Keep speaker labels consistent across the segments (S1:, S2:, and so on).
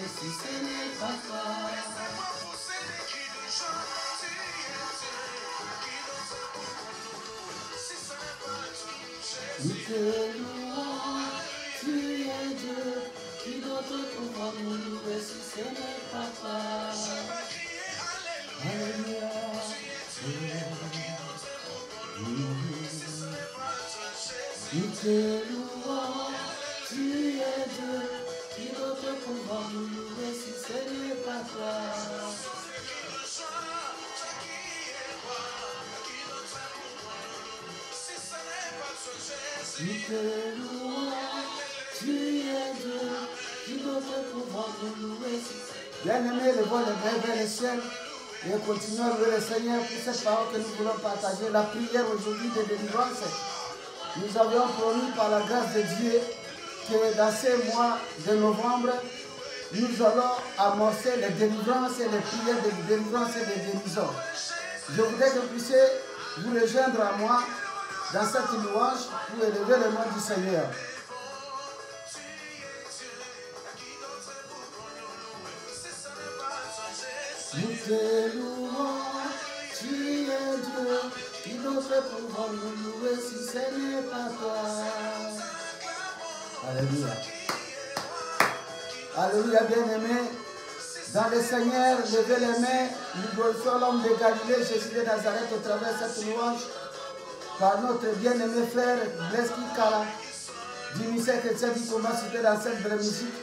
S1: si ce n'est pas toi. Nous te louons, tu es Dieu, qui d'autre pourra nous louer si ce n'est pas toi. Alléluia. Nous te louons, tu es Dieu, qui d'autre pourra nous louer si ce n'est pas toi. Nous te louons, tu es Dieu, qui d'autre pourra nous louer si... Bien-aimés, levons les mains vers le ciel et continuons à louer le Seigneur pour cette parole que nous voulons partager. La prière aujourd'hui de délivrance. Nous avions promis par la grâce de Dieu que dans ces mois de novembre, nous allons amorcer les délivrances et les prières de délivrance et de guérison. Je voudrais que vous puissiez vous rejoindre à moi dans cette louange pour élever le nom du Seigneur. Nous te louons, tu es Dieu, qui d'autre pourra nous louer si ce n'est pas toi. Alléluia. Alléluia, bien-aimé. Dans le Seigneur, levez les mains, nous glorifions l'homme de Galilée, Jésus de Nazareth, au travers de cette louange, par notre bien-aimé frère Bleski Kala, du ministère chrétien qui commence dans cette belle musique,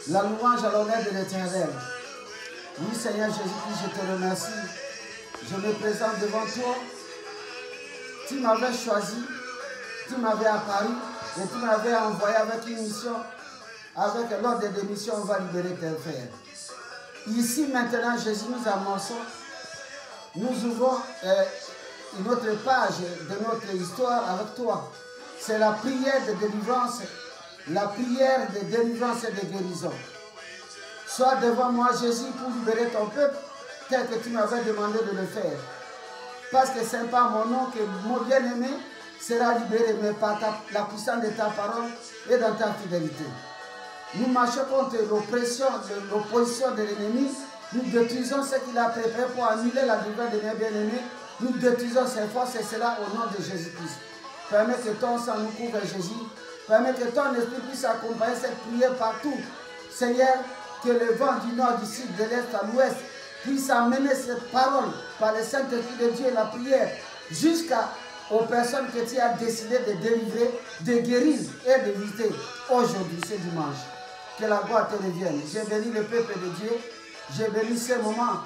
S1: la louange à l'honneur de l'Éternel. Oui, Seigneur Jésus-Christ, je te remercie. Je me présente devant toi. Tu m'avais choisi, tu m'avais apparu et tu m'avais envoyé avec une mission. Avec l'ordre de mission, on va libérer tes frères. Ici, maintenant, Jésus, nous amorçons. Nous ouvrons une autre page de notre histoire avec toi. C'est la prière de délivrance, la prière de délivrance et de guérison. Sois devant moi, Jésus, pour libérer ton peuple, tel que tu m'avais demandé de le faire. Parce que ce n'est pas mon nom que mon bien-aimé sera libéré, mais par la puissance de ta parole et dans ta fidélité. Nous marchons contre l'oppression, l'opposition de l'ennemi. Nous détruisons ce qu'il a préparé pour annuler la délivrance de mes bien-aimés. Nous détruisons ses forces et cela au nom de Jésus-Christ. Permets que ton sang nous couvre, Jésus. Permets que ton esprit puisse accompagner cette prière partout. Seigneur, que le vent du nord, du sud, de l'est à l'ouest puisse amener cette parole par le Saint-Esprit de Dieu, la prière, jusqu'aux personnes que tu as décidé de délivrer, de guérir et de visiter aujourd'hui, ce dimanche. Que la gloire te revienne. J'ai béni le peuple de Dieu. J'ai béni ce moment.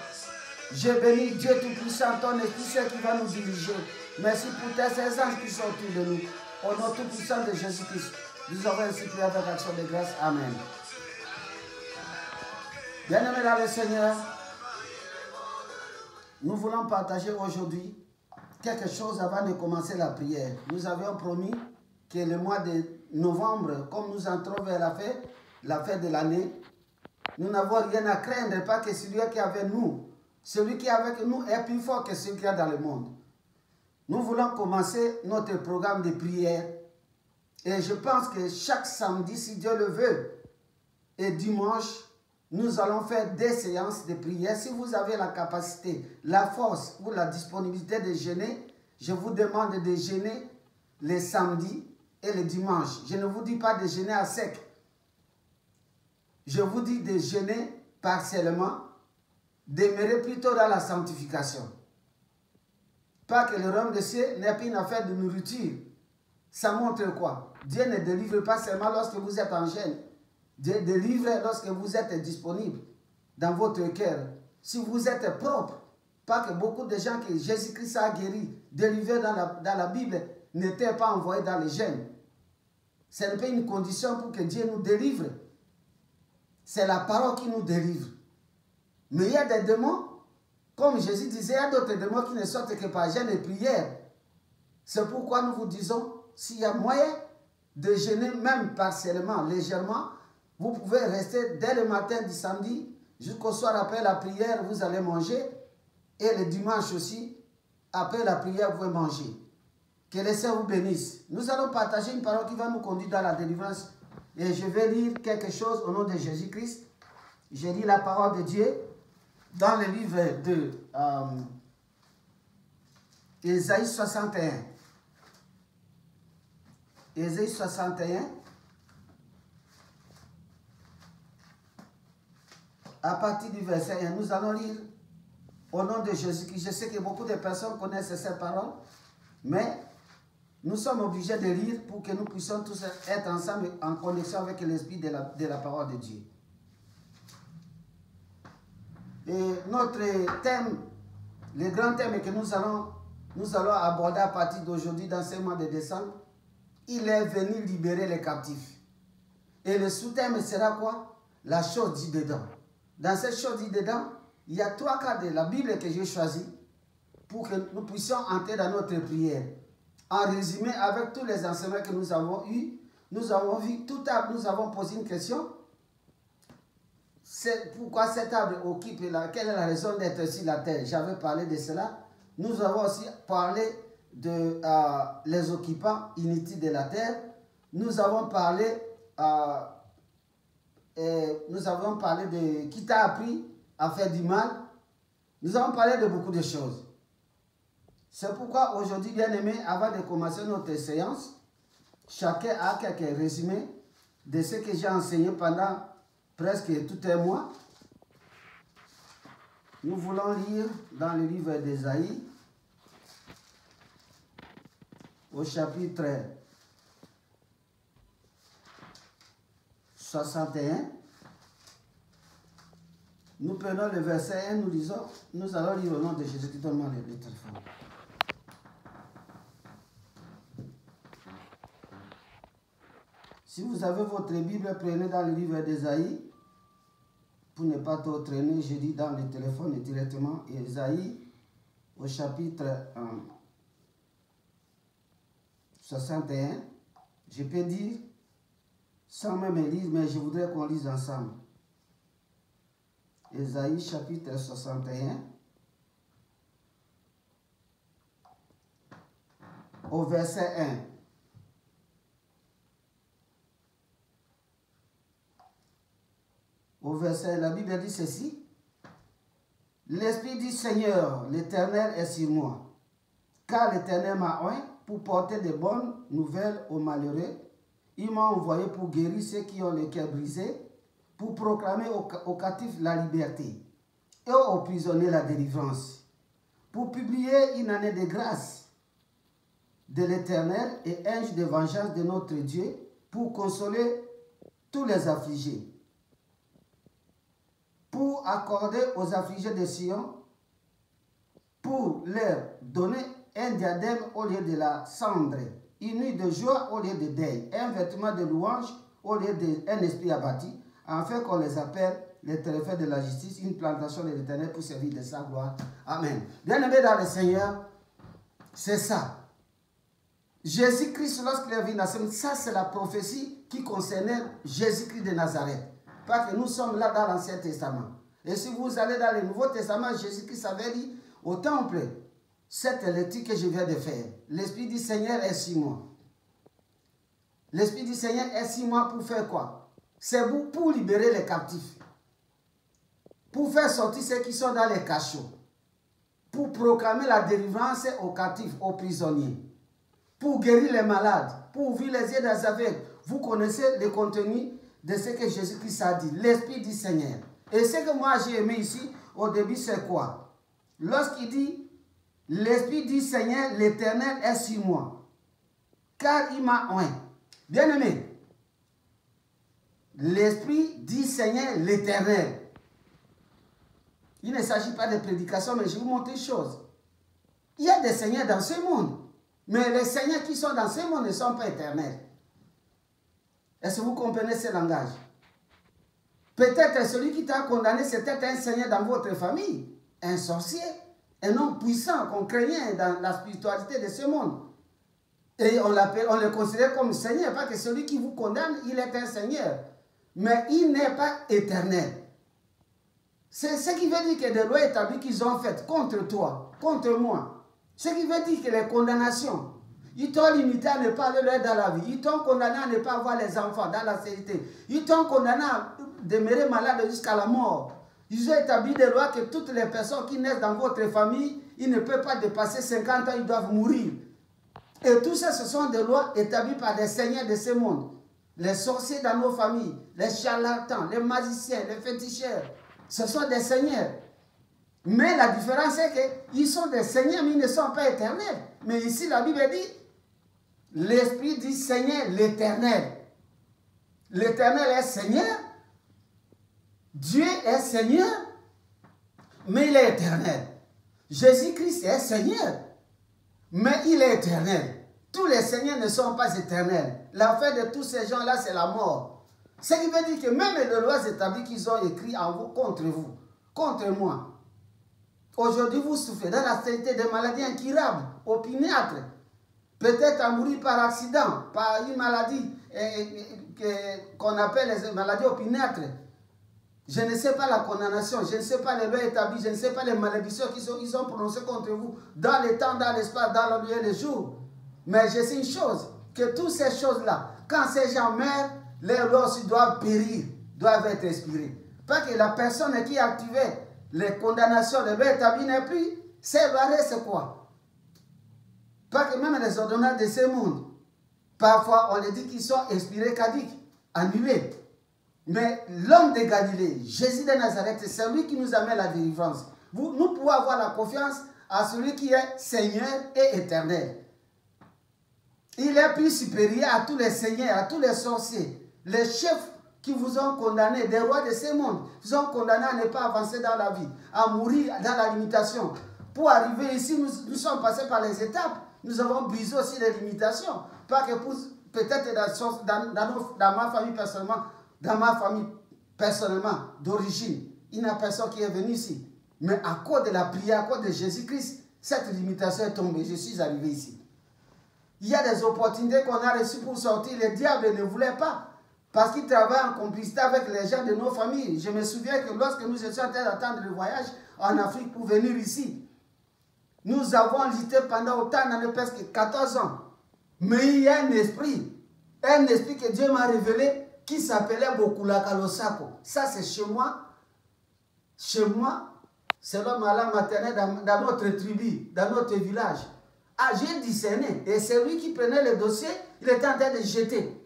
S1: J'ai béni Dieu Tout-Puissant, ton Esprit, c'est qui va nous diriger. Merci pour tes anges qui sont autour de nous. Au nom Tout-Puissant de Jésus-Christ, nous avons ainsi prié avec action de grâce. Amen. Bien-aimés dans le Seigneur, nous voulons partager aujourd'hui quelque chose avant de commencer la prière. Nous avions promis que le mois de novembre, comme nous entrons vers la fête de l'année, nous n'avons rien à craindre, pas que celui qui est avec nous. Celui qui est avec nous est plus fort que celui qui est dans le monde. Nous voulons commencer notre programme de prière. Et je pense que chaque samedi, si Dieu le veut, et dimanche, nous allons faire des séances de prière. Si vous avez la capacité, la force ou la disponibilité de jeûner, je vous demande de jeûner les samedis et les dimanches. Je ne vous dis pas de jeûner à sec. Je vous dis de jeûner partiellement, demeurer plutôt dans la sanctification. Pas que le royaume des cieux n'est pas une affaire de nourriture. Ça montre quoi? Dieu ne délivre pas seulement lorsque vous êtes en jeûne. Dieu délivre lorsque vous êtes disponible dans votre cœur. Si vous êtes propre, pas que beaucoup de gens que Jésus-Christ a guéri, délivrés dans la Bible, n'étaient pas envoyés dans les jeûnes. Ce n'est pas une condition pour que Dieu nous délivre. C'est la parole qui nous délivre. Mais il y a des démons, comme Jésus disait, il y a d'autres démons qui ne sortent que par jeûne et prière. C'est pourquoi nous vous disons, s'il y a moyen de jeûner même partiellement, légèrement, vous pouvez rester dès le matin du samedi jusqu'au soir après la prière, vous allez manger. Et le dimanche aussi, après la prière, vous pouvez manger. Que le Seigneur vous bénisse. Nous allons partager une parole qui va nous conduire dans la délivrance. Et je vais lire quelque chose au nom de Jésus-Christ. Je lis la parole de Dieu dans le livre de Ésaïe 61. Ésaïe 61. À partir du verset 1, nous allons lire au nom de Jésus-Christ. Je sais que beaucoup de personnes connaissent ces paroles, mais nous sommes obligés de lire pour que nous puissions tous être ensemble en connexion avec l'esprit de la parole de Dieu. Et notre thème, le grand thème que nous allons aborder à partir d'aujourd'hui dans ce mois de décembre, il est venu libérer les captifs. Et le sous-thème sera quoi? La chose dit dedans. Dans cette chose dit dedans, il y a 3 cas de la Bible que j'ai choisi pour que nous puissions entrer dans notre prière. En résumé, avec tous les enseignements que nous avons eus, nous avons vu, nous avons posé une question. Pourquoi cette table occupe, quelle est la raison d'être sur la terre? J'avais parlé de cela. Nous avons aussi parlé de les occupants inutiles de la terre. Nous avons parlé de qui t'a appris à faire du mal. Nous avons parlé de beaucoup de choses. C'est pourquoi aujourd'hui, bien-aimés, avant de commencer notre séance, chacun a quelques résumés de ce que j'ai enseigné pendant presque tout un mois. Nous voulons lire dans le livre d'Ésaïe, au chapitre 61. Nous prenons le verset 1, nous lisons, nous allons lire au nom de Jésus-Christ, donne-moi le téléphone. Si vous avez votre Bible, prenez dans le livre d'Ésaïe. Pour ne pas trop traîner, je lis dans le téléphone directement. Ésaïe, au chapitre 61. Je peux dire, sans même lire, mais je voudrais qu'on lise ensemble. Ésaïe, chapitre 61. Au verset 1. Au verset, la Bible dit ceci. L'Esprit du Seigneur, l'Éternel est sur moi, car l'Éternel m'a oint pour porter de bonnes nouvelles aux malheureux. Il m'a envoyé pour guérir ceux qui ont le cœur brisé, pour proclamer aux captifs la liberté et aux prisonniers la délivrance, pour publier une année de grâce de l'Éternel et un jour de vengeance de notre Dieu, pour consoler tous les affligés, pour accorder aux affligés de Sion, pour leur donner un diadème au lieu de la cendre, une nuit de joie au lieu de deuil, un vêtement de louange au lieu d'un esprit abattu, afin qu'on les appelle les tréfets de la justice, une plantation de l'Éternel pour servir de sa gloire. Amen. Bien-aimés dans le Seigneur, c'est ça. Jésus-Christ, lorsqu'il est venu, ça c'est la prophétie qui concernait Jésus-Christ de Nazareth. Parce que nous sommes là dans l'Ancien Testament. Et si vous allez dans le Nouveau Testament, Jésus-Christ avait dit au temple, cette lecture que je viens de faire, l'Esprit du Seigneur est sur moi. L'Esprit du Seigneur est sur moi pour faire quoi? C'est pour libérer les captifs. Pour faire sortir ceux qui sont dans les cachots. Pour proclamer la délivrance aux captifs, aux prisonniers. Pour guérir les malades. Pour ouvrir les yeux des aveugles. Vous connaissez le contenu de ce que Jésus-Christ a dit. L'Esprit du Seigneur. Et ce que moi j'ai aimé ici, au début, c'est quoi? Lorsqu'il dit, l'Esprit du Seigneur, l'Éternel est sur moi. Car il m'a oint. Bien-aimé, l'Esprit du Seigneur, l'Éternel. Il ne s'agit pas de prédication, mais je vais vous montrer une chose. Il y a des seigneurs dans ce monde. Mais les seigneurs qui sont dans ce monde ne sont pas éternels. Est-ce que vous comprenez ce langage? Peut-être celui qui t'a condamné, c'était un seigneur dans votre famille. Un sorcier. Un homme puissant qu'on craignait dans la spiritualité de ce monde. Et on le considère comme seigneur. Parce que celui qui vous condamne, il est un seigneur. Mais il n'est pas éternel. C'est ce qui veut dire que des lois établies qu'ils ont faites contre toi, contre moi. Ce qui veut dire que les condamnations. Ils t'ont limité à ne pas aller loin dans la vie. Ils t'ont condamné à ne pas avoir les enfants dans la cité. Ils t'ont condamné à demeurer malade jusqu'à la mort. Ils ont établi des lois que toutes les personnes qui naissent dans votre famille, ils ne peuvent pas dépasser 50 ans, ils doivent mourir. Et tout ça, ce sont des lois établies par des seigneurs de ce monde. Les sorciers dans nos familles, les charlatans, les magiciens, les féticheurs, ce sont des seigneurs. Mais la différence c'est qu'ils sont des seigneurs, mais ils ne sont pas éternels. Mais ici, la Bible dit, l'Esprit dit Seigneur, l'Éternel. L'Éternel est Seigneur. Dieu est Seigneur, mais il est éternel. Jésus-Christ est Seigneur, mais il est éternel. Tous les seigneurs ne sont pas éternels. La fin de tous ces gens-là, c'est la mort. Ce qui veut dire que même les lois établies qu'ils ont écrites en vous, contre moi. Aujourd'hui, vous souffrez dans la santé des maladies incurables, opiniâtres. Peut-être à mourir par accident, par une maladie qu'on appelle les maladies opiniâtres. Je ne sais pas la condamnation, je ne sais pas les lois établies, je ne sais pas les malédictions qu'ils ont prononcées contre vous dans le temps, dans l'espace, dans le lieu des jours. Mais je sais une chose, que toutes ces choses-là, quand ces gens meurent, les lois aussi doivent périr, doivent être expirées. Parce que la personne qui a activé les condamnations, les lois établies n'est plus, ces lois c'est quoi? Parce que même les ordonnances de ce monde, parfois on les dit qu'ils sont expirés, caduques, annulés. Mais l'homme de Galilée, Jésus de Nazareth, c'est lui qui nous amène la délivrance. Nous pouvons avoir la confiance à celui qui est Seigneur et éternel. Il est plus supérieur à tous les seigneurs, à tous les sorciers. Les chefs qui vous ont condamné, des rois de ce monde, vous ont condamné à ne pas avancer dans la vie, à mourir dans la limitation. Pour arriver ici, nous sommes passés par les étapes. Nous avons brisé aussi les limitations. Pas que peut-être dans ma famille personnellement, d'origine, il n'y a personne qui est venu ici. Mais à cause de la prière, à cause de Jésus-Christ, cette limitation est tombée. Je suis arrivé ici. Il y a des opportunités qu'on a reçues pour sortir. Le diable ne voulait pas. Parce qu'il travaille en complicité avec les gens de nos familles. Je me souviens que lorsque nous étions en train d'attendre le voyage en Afrique pour venir ici, nous avons lutté pendant autant d'années, presque 14 ans. Mais il y a un esprit que Dieu m'a révélé, qui s'appelait Bokula Kalosako. Ça, c'est chez moi. Chez moi, c'est l'homme à la maternelle dans notre tribu, dans notre village. Ah, j'ai discerné. Et c'est lui qui prenait les dossiers, il était en train de jeter.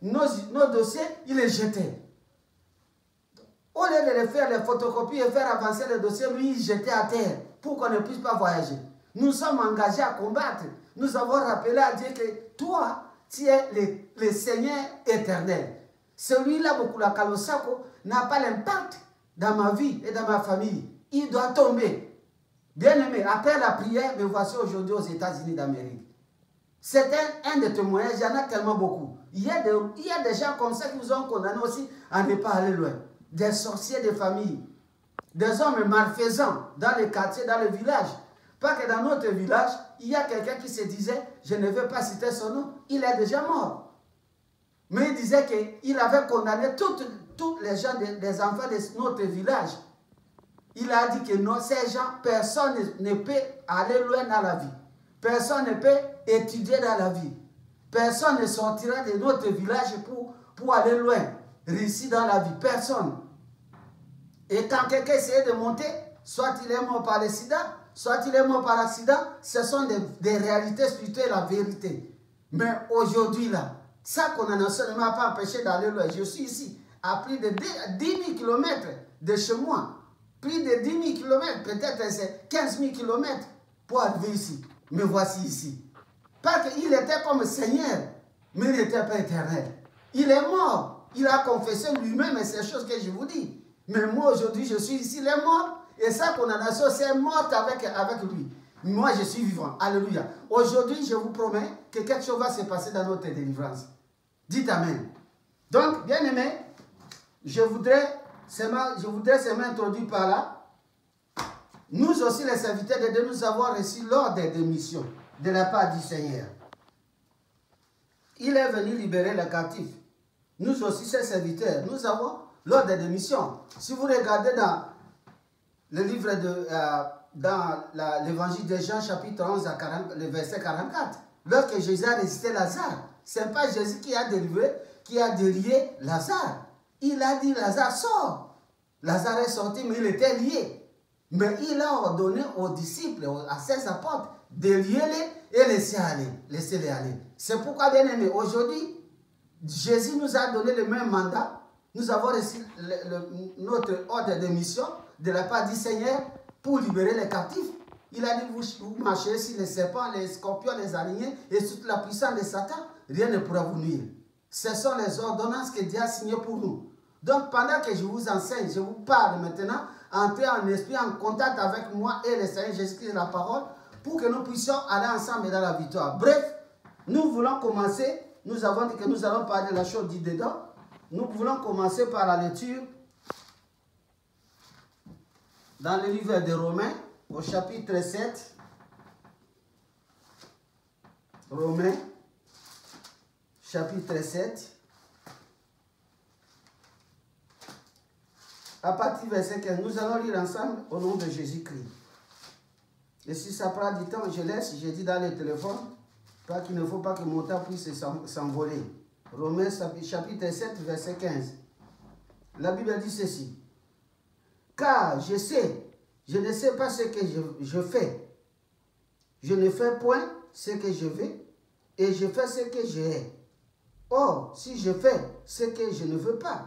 S1: Nos dossiers, il les jetait. Au lieu de les faire les photocopies et faire avancer les dossiers, lui, il jetait à terre pour qu'on ne puisse pas voyager. Nous sommes engagés à combattre. Nous avons rappelé à Dieu que toi, tu es le Seigneur éternel. Celui-là, Bokula Kalosako, n'a pas l'impact dans ma vie et dans ma famille. Il doit tomber. Bien-aimé, après la prière, me voici aujourd'hui aux États-Unis d'Amérique. C'est un des témoignages, il y en a tellement beaucoup. Il y a des gens comme ça qui vous ont condamné aussi à ne pas aller loin. Des sorciers de famille, des hommes malfaisants dans les quartiers, dans les villages. Pas que dans notre village, il y a quelqu'un qui se disait, je ne veux pas citer son nom, il est déjà mort. Mais il disait qu'il avait condamné tous les gens, des enfants de notre village. Il a dit que non, ces gens, personne ne peut aller loin dans la vie. Personne ne peut étudier dans la vie. Personne ne sortira de notre village pour aller loin, réussir dans la vie. Personne. Et quand quelqu'un essaie de monter, soit il est mort par le sida, soit il est mort par accident, ce sont des réalités spirituelles, la vérité. Mais aujourd'hui, là, sa condamnation ne m'a pas empêché d'aller loin. Je suis ici, à plus de 10 000 km de chez moi. Plus de 10 000 km, peut-être c'est 15 000 km pour arriver ici. Me voici ici. Parce qu'il était comme Seigneur, mais il n'était pas éternel. Il est mort. Il a confessé lui-même ces choses que je vous dis. Mais moi, aujourd'hui, je suis ici, il est mort. Et sa condamnation, c'est morte avec lui. Moi, je suis vivant. Alléluia. Aujourd'hui, je vous promets que quelque chose va se passer dans notre délivrance. Dites Amen. Donc, bien aimé, je voudrais seulement introduire par là. Nous aussi, les serviteurs de Dieu, nous avons reçu l'ordre de mission de la part du Seigneur. Il est venu libérer les captifs. Nous aussi, ces serviteurs, nous avons l'ordre de mission. Si vous regardez dans le livre dans l'évangile de Jean, chapitre 11, le verset 44, lorsque Jésus a ressuscité Lazare. Ce n'est pas Jésus qui a délié Lazare. Il a dit, Lazare, sort. Lazare est sorti, mais il était lié. Mais il a ordonné aux disciples, à ses apôtres, de lier-les et laisser-les aller. C'est pourquoi, bien aimé, aujourd'hui, Jésus nous a donné le même mandat. Nous avons reçu notre ordre de mission de la part du Seigneur pour libérer les captifs. Il a dit, vous marchez sur les serpents, les scorpions, les araignées et toute la puissance de Satan, rien ne pourra vous nuire. Ce sont les ordonnances que Dieu a signées pour nous. Donc, pendant que je vous enseigne, je vous parle maintenant, entrez en esprit, en contact avec moi et le Seigneur Jésus-Christ, la parole, pour que nous puissions aller ensemble dans la victoire. Bref, nous voulons commencer, nous avons dit que nous allons parler de la chose dite dedans. Nous voulons commencer par la lecture dans le livre de Romains, au chapitre 7. Romains, chapitre 7. À partir du verset 15, nous allons lire ensemble au nom de Jésus-Christ. Et si ça prend du temps, je laisse, j'ai dit dans le téléphone, parce qu'il ne faut pas que mon temps puisse s'envoler. Romains chapitre 7, verset 15. La Bible dit ceci. Car je ne sais pas ce que je fais. Je ne fais point ce que je veux, et je fais ce que je hais. Or, si je fais ce que je ne veux pas,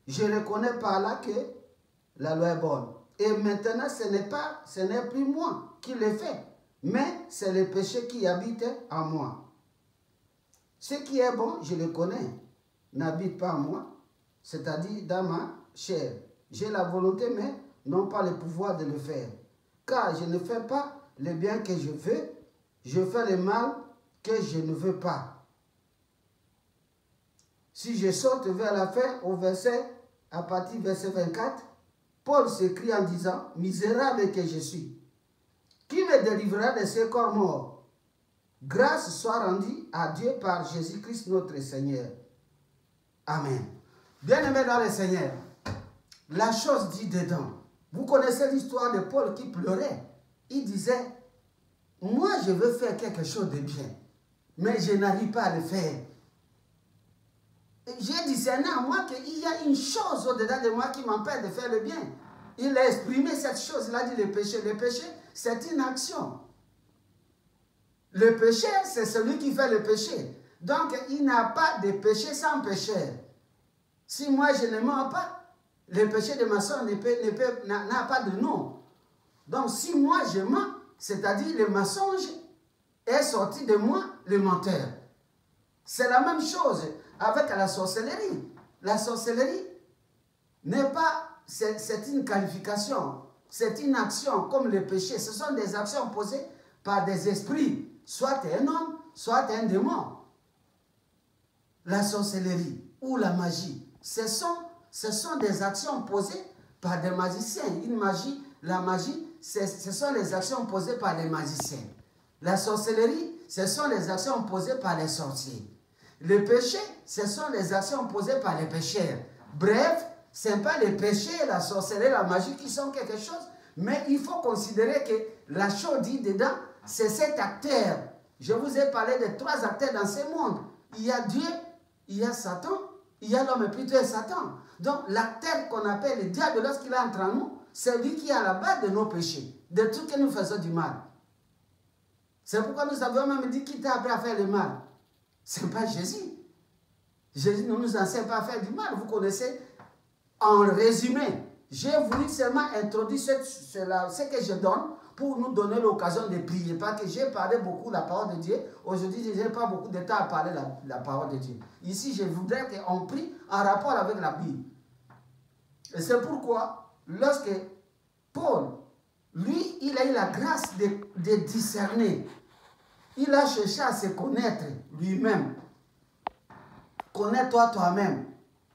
S1: je reconnais par là que la loi est bonne. Et maintenant, ce n'est plus moi qui le fais, mais c'est le péché qui habite en moi. Ce qui est bon, je le connais, n'habite pas en moi, c'est-à-dire dans ma chair. J'ai la volonté, mais non pas le pouvoir de le faire. Car je ne fais pas le bien que je veux, je fais le mal que je ne veux pas. Si je saute vers la fin, à partir du verset 24, Paul s'écrie en disant, « Misérable que je suis, qui me délivrera de ce corps mort? Grâce soit rendue à Dieu par Jésus-Christ notre Seigneur. » Amen. Bien-aimés dans le Seigneur, la chose dit dedans. Vous connaissez l'histoire de Paul qui pleurait. Il disait, « Moi, je veux faire quelque chose de bien, mais je n'arrive pas à le faire. » J'ai discerné en moi qu'il y a une chose au-dedans de moi qui m'empêche de faire le bien. Il a exprimé cette chose, il a dit le péché. Le péché, c'est une action. Le péché, c'est celui qui fait le péché. Donc, il n'y a pas de péché sans pécheur. Si moi je ne mens pas, le péché de ma soeur n'a pas de nom. Donc, si moi je mens, c'est-à-dire le mensonge est sorti de moi, le menteur. C'est la même chose avec la sorcellerie. La sorcellerie n'est pas, c'est une qualification, c'est une action comme le péché. Ce sont des actions posées par des esprits, soit un homme, soit un démon. La sorcellerie ou la magie, ce sont des actions posées par des magiciens. La magie, ce sont les actions posées par les magiciens. La sorcellerie, ce sont les actions posées par les sorciers. Le péché, ce sont les actions posées par les pécheurs. Bref, ce n'est pas les péchés, la sorcellerie, la magie qui sont quelque chose, mais il faut considérer que la chose dit dedans, c'est cet acteur. Je vous ai parlé de 3 acteurs dans ce monde. Il y a Dieu, il y a Satan, il y a l'homme et plutôt Satan. Donc l'acteur qu'on appelle le diable lorsqu'il entre en nous, c'est lui qui est à la base de nos péchés, de tout ce que nous faisons du mal. C'est pourquoi nous avons même dit qui t'a appris à faire le mal. Ce n'est pas Jésus. Jésus ne nous enseigne pas à faire du mal. Vous connaissez, en résumé, j'ai voulu seulement introduire ce que je donne pour nous donner l'occasion de prier. Parce que j'ai parlé beaucoup de la parole de Dieu. Aujourd'hui, je n'ai pas beaucoup de temps à parler de la parole de Dieu. Ici, je voudrais qu'on prie en rapport avec la Bible. Et c'est pourquoi, lorsque Paul, lui, il a eu la grâce de discerner. Il a cherché à se connaître lui-même. Connais-toi toi-même.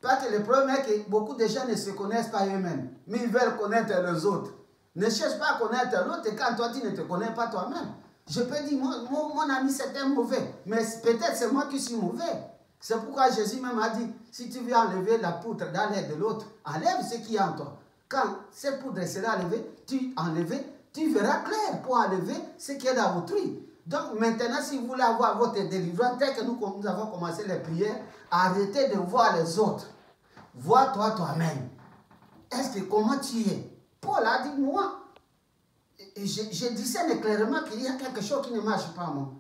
S1: Parce que le problème est que beaucoup de gens ne se connaissent pas eux-mêmes, mais ils veulent connaître les autres. Ne cherche pas à connaître l'autre quand toi tu ne te connais pas toi-même. Je peux dire, mon ami c'est un mauvais, mais peut-être c'est moi qui suis mauvais. C'est pourquoi Jésus même a dit, si tu veux enlever la poudre dans l'air de l'autre, enlève ce qui est en toi. Quand cette poudre sera enlevée, tu verras clair pour enlever ce qui est dans autrui. Donc maintenant, si vous voulez avoir votre délivrance, dès que nous avons commencé les prières, arrêtez de voir les autres. Vois-toi toi-même. Est-ce que comment tu es? Paul a dit, moi, je discerne clairement qu'il y a quelque chose qui ne marche pas, moi.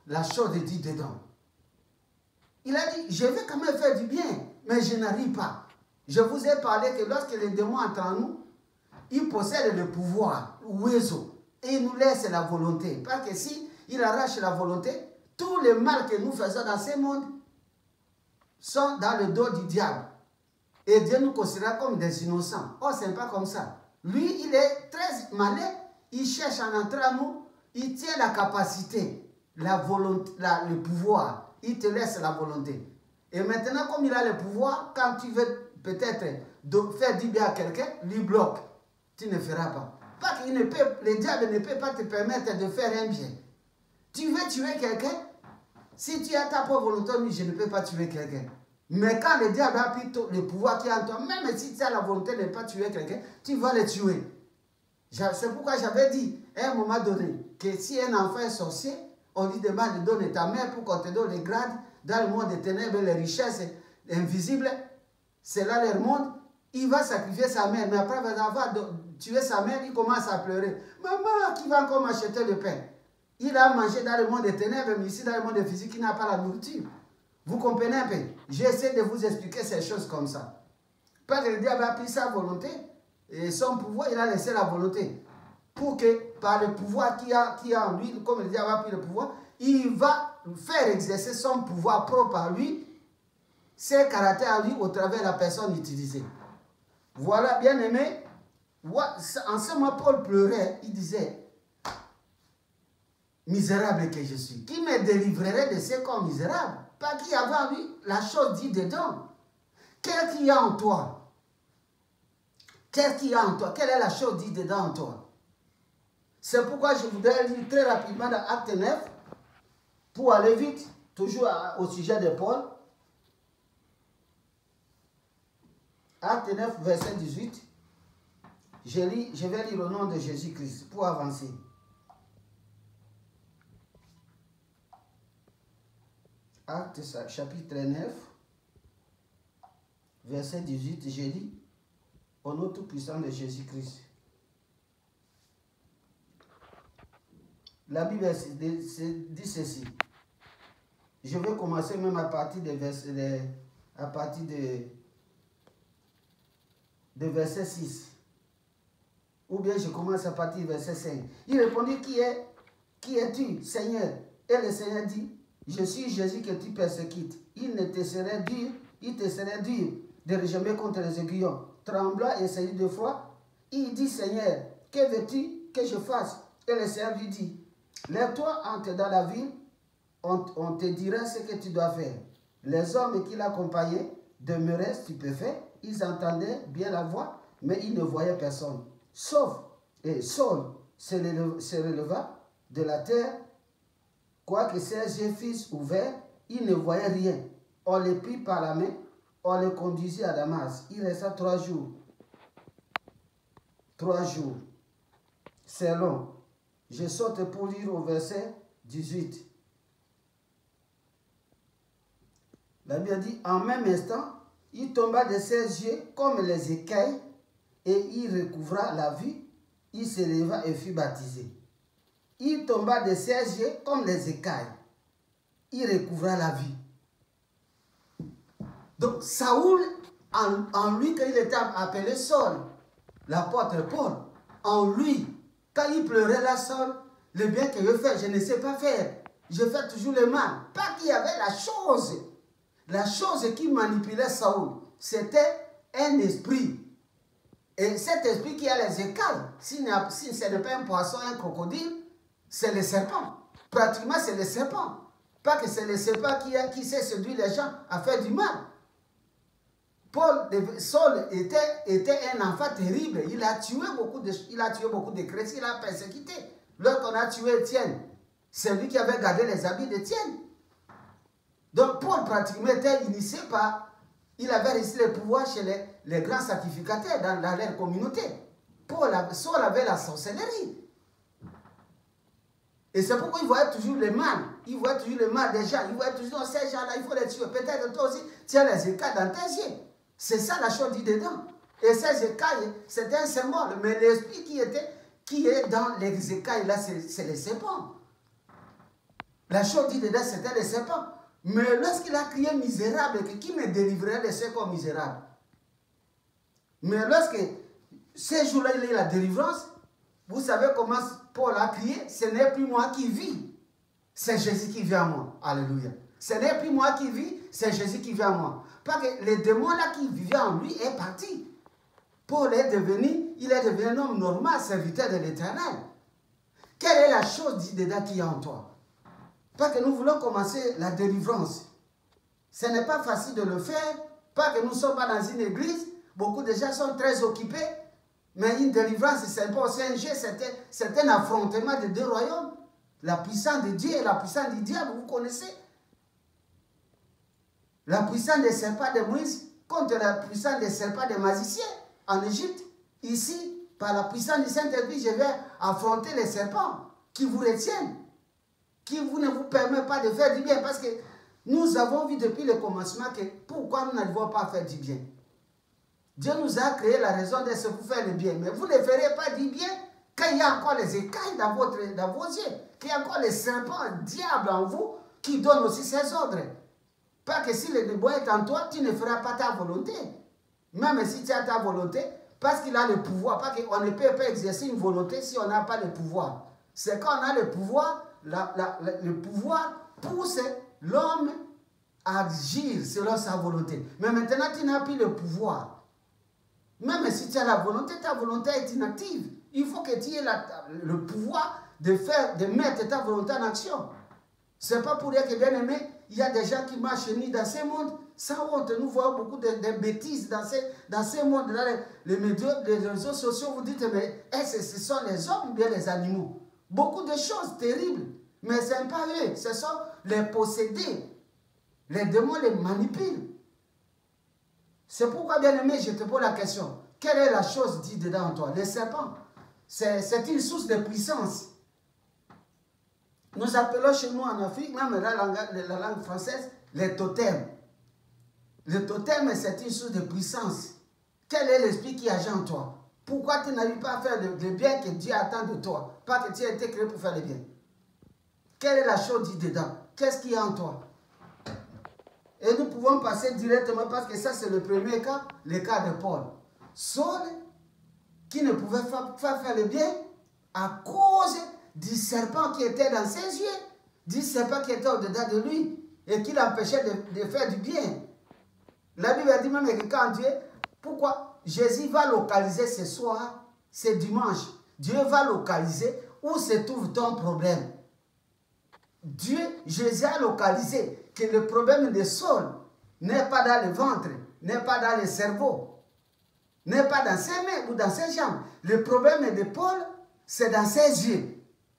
S1: La chose est dit dedans. Il a dit, je vais quand même faire du bien, mais je n'arrive pas. Je vous ai parlé que lorsque les démons entrent en nous, ils possèdent le pouvoir, ouézo, et ils nous laissent la volonté. Parce que si ils arrachent la volonté, tous les mal que nous faisons dans ce monde sont dans le dos du diable. Et Dieu nous considère comme des innocents. Oh, ce n'est pas comme ça. Lui, il est très malin. Il cherche à entrer en nous. Il tient la capacité, la volonté, le pouvoir. Il te laisse la volonté. Et maintenant, comme il a le pouvoir, quand tu veux peut-être faire du bien à quelqu'un, lui bloque. Tu ne feras pas. Parce que le diable ne peut pas te permettre de faire un bien. Tu veux tuer quelqu'un? Si tu as ta propre volonté, je ne peux pas tuer quelqu'un. Mais quand le diable a pris le pouvoir qui est en toi, même si tu as la volonté de ne pas tuer quelqu'un, tu vas le tuer. C'est pourquoi j'avais dit, à un moment donné, que si un enfant est sorcier, on lui demande de donner ta mère pour qu'on te donne les grades dans le monde des ténèbres, les richesses invisibles, c'est là leur monde. Il va sacrifier sa mère, mais après avoir tué sa mère, il commence à pleurer. Maman, qui va encore m'acheter le pain? Il a mangé dans le monde des ténèbres, mais ici dans le monde physique, il n'a pas la nourriture. Vous comprenez un peu? J'essaie de vous expliquer ces choses comme ça. Parce que le diable a pris sa volonté et son pouvoir, il a laissé la volonté. Pour que, par le pouvoir qu'il a en lui, comme le diable a pris le pouvoir, il va faire exercer son pouvoir propre à lui, ses caractères à lui, au travers de la personne utilisée. Voilà, bien aimé. En ce moment, Paul pleurait, il disait, misérable que je suis, qui me délivrerait de ce corps misérable? Pas qu'il y avait en lui la chose dit dedans. Qu'est-ce qu'il y a en toi? Qu'est-ce qu'il y a en toi? Quelle est la chose dit dedans en toi? C'est pourquoi je voudrais lire très rapidement dans Acte 9, pour aller vite, toujours au sujet de Paul. Acte 9, verset 18. Je vais lire au nom de Jésus-Christ pour avancer. Acte chapitre 9, verset 18, je lis au nom tout-puissant de Jésus-Christ. La Bible dit ceci. Je vais commencer même à partir de verset 6. Ou bien je commence à partir du verset 5. Il répondit, qui es-tu, Seigneur? Et le Seigneur dit, je suis Jésus que tu persécutes. Il te serait dur de rejeter contre les aiguillons. Tremblant et saisi de foi, il dit, Seigneur, que veux-tu que je fasse? Et le Seigneur lui dit, lève-toi, entre dans la ville, on te dira ce que tu dois faire. Les hommes qui l'accompagnaient demeuraient stupéfaits. Ils entendaient bien la voix, mais ils ne voyaient personne. Saul se releva de la terre. Quoique ses yeux fussent ouverts, il ne voyait rien. On le prit par la main, on le conduisit à Damas. Il resta 3 jours. 3 jours. C'est long. Je saute pour lire au verset 18. La Bible dit, en même instant, il tomba de ses yeux comme les écailles et il recouvra la vue. Il se leva et fut baptisé. Il tomba de ses yeux comme les écailles. Il recouvra la vie. Donc, Saoul, en lui, quand il était appelé Saul, l'apôtre Paul, en lui, quand il pleurait là, Saul, le bien que je fais, je ne sais pas faire. Je fais toujours le mal. Pas qu'il y avait la chose qui manipulait Saoul, c'était un esprit. Et cet esprit qui a les écailles, si ce n'est pas un poisson, un crocodile, c'est le serpent. Pratiquement, c'est le serpent. Pas que c'est le serpent qui sait séduire les gens à faire du mal. Saul était un enfant terrible. Il a tué beaucoup de chrétiens, il a persécuté. Lorsqu'on a tué Étienne, c'est lui qui avait gardé les habits d'Étienne. Donc Paul pratiquement était initié par, il avait reçu le pouvoir chez les grands sacrificateurs dans leur communauté. Saul avait la sorcellerie. Et c'est pourquoi il voyait toujours le mal. Il voyait toujours le mal des gens. Il voyait toujours ces gens-là, il faut les tuer. Peut-être toi aussi, tu as les écailles dans tes yeux. C'est ça la chose dit dedans. Et ces écailles, c'est un symbole. Mais l'esprit qui est dans les écailles, là, c'est les serpents. La chose dit dedans, c'était les serpents. Mais lorsqu'il a crié misérable, qui me délivrerait de ceux comme misérable? Mais lorsque ces jours-là, il y a eu la délivrance, vous savez comment Paul a crié? Ce n'est plus moi qui vis, c'est Jésus qui vit en moi. Alléluia. Ce n'est plus moi qui vis, c'est Jésus qui vit en moi. Parce que les démons là qui vivaient en lui est parti. Paul est devenu un homme normal, serviteur de l'Éternel. Quelle est la chose dit dedans qui est en toi? Parce que nous voulons commencer la délivrance. Ce n'est pas facile de le faire, parce que nous ne sommes pas dans une église. Beaucoup de gens sont très occupés. Mais une délivrance, c'est pas aussi un jeu, c'est un affrontement de deux royaumes. La puissance de Dieu et la puissance du diable, vous connaissez. La puissance des serpents de Moïse contre la puissance des serpents des magiciens en Égypte. Ici, par la puissance du Saint-Esprit, je vais affronter les serpents qui vous retiennent, qui ne vous permettent pas de faire du bien. Parce que nous avons vu depuis le commencement que pourquoi nous n'arrivons pas à faire du bien. Dieu nous a créé la raison de se vous faire le bien. Mais vous ne ferez pas du bien quand il y a encore les écailles dans vos yeux. Qu'il y a encore les serpents, diables en vous qui donnent aussi ses ordres. Pas que si le démon est en toi, tu ne feras pas ta volonté. Même si tu as ta volonté, parce qu'il a le pouvoir. Parce qu'on ne peut pas exercer une volonté si on n'a pas le pouvoir. C'est quand on a le pouvoir, le pouvoir pousse l'homme à agir selon sa volonté. Mais maintenant, tu n'as plus le pouvoir. Même si tu as la volonté, ta volonté est inactive. Il faut que tu aies le pouvoir de mettre ta volonté en action. Ce n'est pas pour dire que, bien aimé, il y a des gens qui marchent nus dans ce monde sans honte. Nous voyons beaucoup de bêtises dans ce monde. Dans les réseaux sociaux, vous dites, mais ce sont les hommes ou bien les animaux? Beaucoup de choses terribles. Mais ce n'est pas eux, ce sont les possédés. Les démons les manipulent. C'est pourquoi, bien aimé, je te pose la question. Quelle est la chose dite dedans en toi? Les serpents. C'est une source de puissance. Nous appelons chez nous en Afrique, même dans la langue française, les totems. Le totem, c'est une source de puissance. Quel est l'esprit qui agit en toi? Pourquoi tu n'arrives pas à faire le bien que Dieu attend de toi? Pas que tu as été créé pour faire le bien. Quelle est la chose dite dedans? Qu'est-ce qu'il y a en toi? Et nous pouvons passer directement, parce que ça c'est le premier cas, le cas de Paul. Saul, qui ne pouvait pas faire le bien à cause du serpent qui était dans ses yeux, du serpent qui était au-dedans de lui et qui l'empêchait de faire du bien. La Bible dit même que quand Dieu, pourquoi Jésus va localiser ce soir, c'est dimanche, Dieu va localiser où se trouve ton problème. Jésus a localisé que le problème de Saul n'est pas dans le ventre, n'est pas dans le cerveau, n'est pas dans ses mains ou dans ses jambes. Le problème de Paul, c'est dans ses yeux.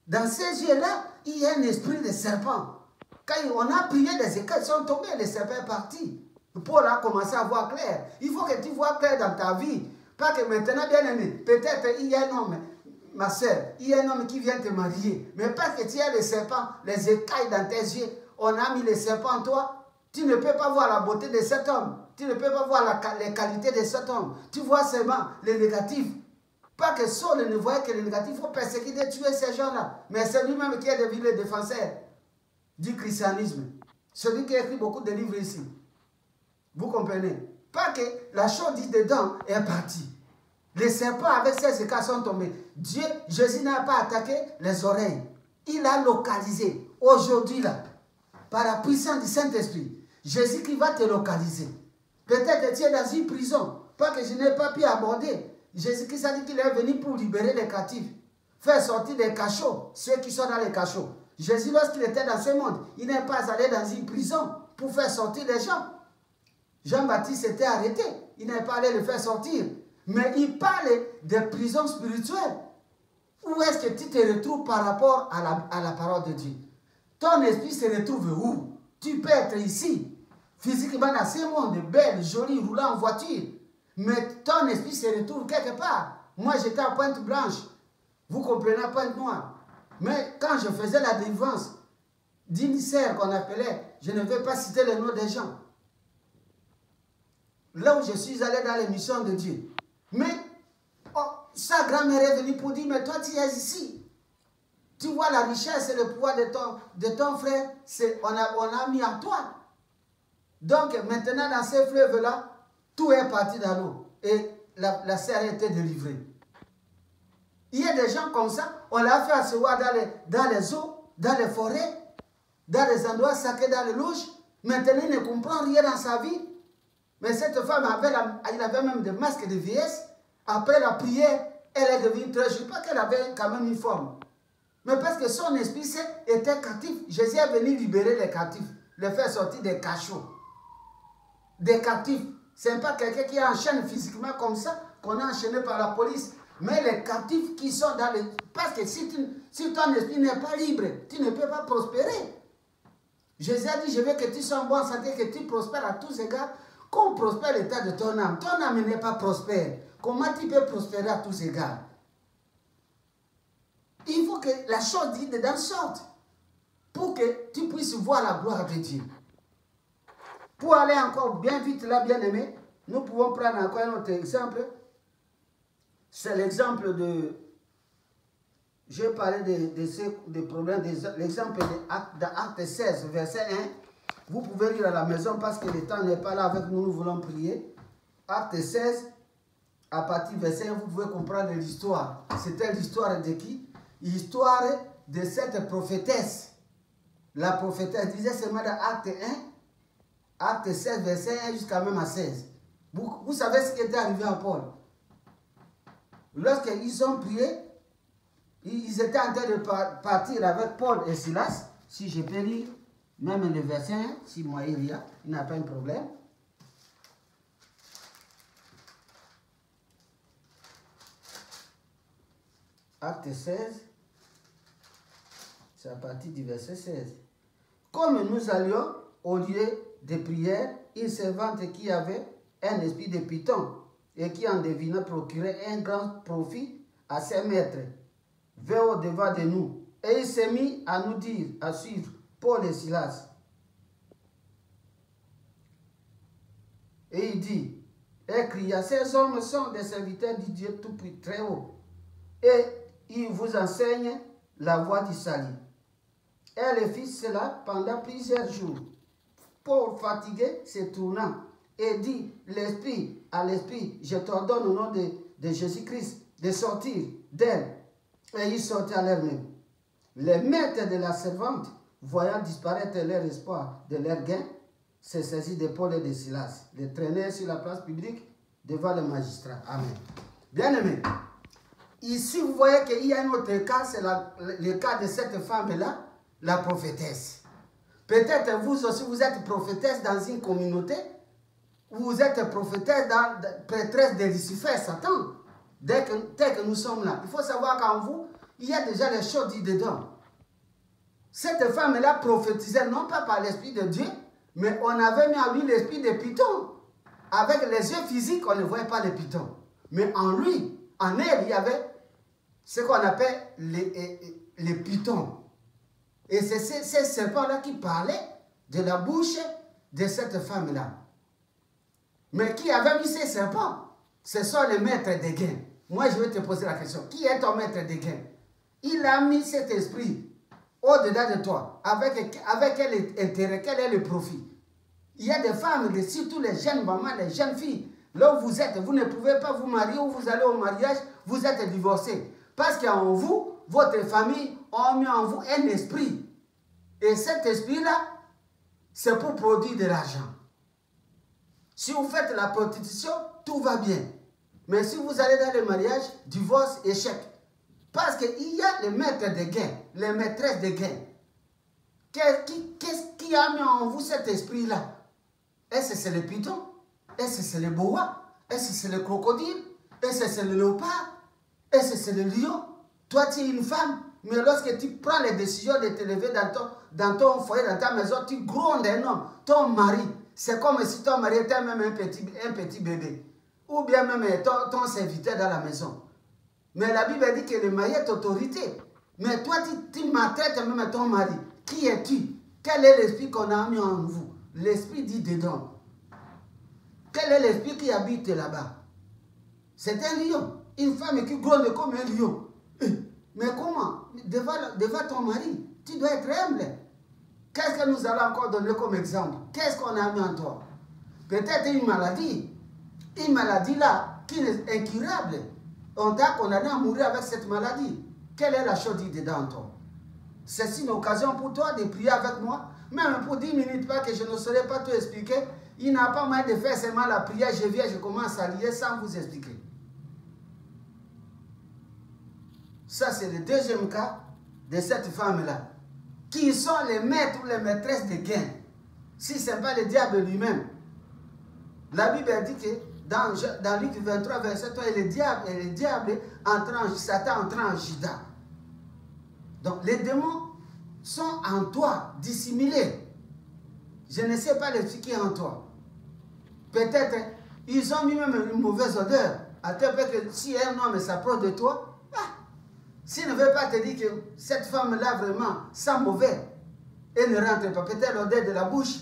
S1: Dans ces yeux-là, il y a un esprit de serpent. Quand on a prié, les écailles sont tombées, les serpents sont partis. Paul a commencé à voir clair. Il faut que tu vois clair dans ta vie. Pas que maintenant, bien aimé, peut-être il y a un homme, ma soeur, il y a un homme qui vient te marier. Mais parce que tu as les serpents, les écailles dans tes yeux, on a mis les serpents en toi, tu ne peux pas voir la beauté de cet homme. Tu ne peux pas voir les qualités de cet homme. Tu vois seulement les négatifs. Pas que Saul ne voyait que les négatifs, il faut persécuter, tuer ces gens-là. Mais c'est lui-même qui est devenu le défenseur du christianisme. Celui qui a écrit beaucoup de livres ici. Vous comprenez? Pas que la chose dite dedans est partie. Les serpents avec ses écailles sont tombés. Jésus n'a pas attaqué les oreilles. Il a localisé. Aujourd'hui là, par la puissance du Saint-Esprit, Jésus qui va te localiser. Peut-être que tu es dans une prison. Pas que je n'ai pas pu aborder. Jésus-Christ a dit qu'il est venu pour libérer les captifs. Faire sortir des cachots, ceux qui sont dans les cachots. Jésus, lorsqu'il était dans ce monde, il n'est pas allé dans une prison pour faire sortir les gens. Jean-Baptiste était arrêté. Il n'est pas allé le faire sortir. Mais il parle des prisons spirituelles. Où est-ce que tu te retrouves par rapport à la parole de Dieu? Ton esprit se retrouve où? Tu peux être ici, physiquement dans ce monde, belle, jolie, roulant en voiture. Mais ton esprit se retrouve quelque part. Moi, j'étais à Pointe Blanche. Vous comprenez, à Pointe Noire. Mais quand je faisais la délivrance d'une sœur qu'on appelait, je ne vais pas citer le nom des gens, là où je suis allé dans les missions de Dieu. Mais sa grand-mère est venue pour dire, mais toi tu es ici. Tu vois la richesse et le pouvoir de ton frère, on a mis en toi. Donc maintenant dans ces fleuves-là, tout est parti dans l'eau. Et la sœur a été délivrée. Il y a des gens comme ça, on l'a fait asseoir dans les eaux, dans les forêts, dans les endroits sacrés, dans les louches. Maintenant, il ne comprend rien dans sa vie. Mais cette femme elle avait même des masques de vieillesse. Après la prière, elle est devenue très... Je ne sais pas qu'elle avait quand même une forme. Mais parce que son esprit était captif. Jésus est venu libérer les captifs, les faire sortir des cachots. Des captifs. Ce n'est pas quelqu'un qui enchaîne physiquement comme ça, qu'on a enchaîné par la police. Mais les captifs qui sont dans les... Parce que si ton esprit n'est pas libre, tu ne peux pas prospérer. Jésus a dit, je veux que tu sois en bonne santé, que tu prospères à tous égards, qu'on prospère l'état de ton âme. Ton âme n'est pas prospère. Comment tu peux prospérer à tous égards? Il faut que la chose dite dedans sorte pour que tu puisses voir la gloire de Dieu. Pour aller encore bien vite là, bien aimé, nous pouvons prendre encore un autre exemple. C'est l'exemple de... Je vais parler des problèmes, l'exemple d'Acte 16, verset 1. Vous pouvez lire à la maison parce que le temps n'est pas là avec nous, nous voulons prier. Acte 16, à partir du verset 1, vous pouvez comprendre l'histoire. C'était l'histoire de qui? L'histoire de cette prophétesse. La prophétesse disait seulement dans Acte 1, Acte 16, verset 1 jusqu'à même à 16. Vous savez ce qui était arrivé à Paul. Lorsqu'ils ont prié, ils étaient en train de partir avec Paul et Silas. Si je peux lire, même le verset 1, si moi il n'y a pas un problème. Acte 16, c'est à partir du verset 16. Comme nous allions au lieu de prière, une servante qui avait un esprit de python et qui en devinant procurait un grand profit à ses maîtres, vint au-devant de nous. Et il s'est mis à nous dire, à suivre Paul et Silas. Et il dit, et cria, ces hommes sont des serviteurs du Dieu tout très haut. Et ils vous enseignent la voie du salut. Et le fit cela pendant plusieurs jours. Paul, fatigué, se tournant et dit, l'esprit à l'esprit, je t'ordonne au nom de Jésus-Christ de sortir d'elle. Et ils sortaient à l'heure-même. Les maîtres de la servante, voyant disparaître leur espoir de leur gain, se saisirent de Paul et de Silas, les traînèrent sur la place publique devant le magistrat. Amen. Bien-aimés, ici vous voyez qu'il y a un autre cas, c'est le cas de cette femme-là, la prophétesse. Peut-être vous aussi, vous êtes prophétesse dans une communauté, vous êtes prophétesse prêtresse de Lucifer, Satan. Dès que nous sommes là, il faut savoir qu'en vous, il y a déjà les choses dites dedans. Cette femme-là prophétisait non pas par l'Esprit de Dieu, mais on avait mis en lui l'esprit de python. Avec les yeux physiques, on ne voyait pas les pythons. Mais en lui, en elle, il y avait ce qu'on appelle les pythons. Et c'est ces serpents-là qui parlaient de la bouche de cette femme-là. Mais qui avait mis ces serpents? Ce sont les maîtres des gains. Moi, je vais te poser la question. Qui est ton maître des gains? Il a mis cet esprit au-delà de toi. Avec quel intérêt? Quel est le profit? Il y a des femmes, surtout les jeunes mamans, les jeunes filles. Là où vous êtes, vous ne pouvez pas vous marier ou vous allez au mariage, vous êtes divorcés. Parce qu'en vous, votre famille a mis en vous un esprit. Et cet esprit-là, c'est pour produire de l'argent. Si vous faites la prostitution, tout va bien. Mais si vous allez dans le mariage, divorce, échec. Parce qu'il y a les maîtres de gain, les maîtresses de gain. Qu'est-ce qui a mis en vous cet esprit-là? Est-ce que c'est le python? Est-ce que c'est le boa? Est-ce que c'est le crocodile? Est-ce que c'est le léopard? Est-ce que c'est le lion? Toi, tu es une femme, mais lorsque tu prends les décisions de te lever dans ton foyer, dans ta maison, tu grondes un homme, ton mari. C'est comme si ton mari était même un petit bébé. Ou bien même ton serviteur dans la maison. Mais la Bible dit que le mari est autorité. Mais toi, tu maltraites même ton mari. Qui es-tu? Quel est l'esprit qu'on a mis en vous? L'esprit dit dedans. Quel est l'esprit qui habite là-bas? C'est un lion. Une femme qui gronde comme un lion. Mais comment? Devant ton mari, tu dois être humble. Qu'est-ce que nous allons encore donner comme exemple? Qu'est-ce qu'on a mis en toi? Peut-être une maladie. Une maladie là, qui est incurable. On t'a condamné à mourir avec cette maladie. Quelle est la chose dit dedans en toi? C'est une occasion pour toi de prier avec moi. Même pour 10 minutes, pas que je ne saurais pas tout expliquer. Il n'a pas moyen de faire seulement la prière. Je viens, je commence à lier sans vous expliquer. Ça, c'est le deuxième cas de cette femme-là. Qui sont les maîtres ou les maîtresses de gain. Si ce n'est pas le diable lui-même. La Bible dit que dans Luc 23, verset 3, et le diable entre en, Satan entre en Judas. Donc les démons sont en toi, dissimulés. Je ne sais pas l'esprit qui est en toi. Peut-être ils ont mis même une mauvaise odeur. À tel point que si un homme s'approche de toi, s'il ne veut pas te dire que cette femme-là vraiment sent mauvais, elle ne rentre pas. Peut-être l'odeur de la bouche,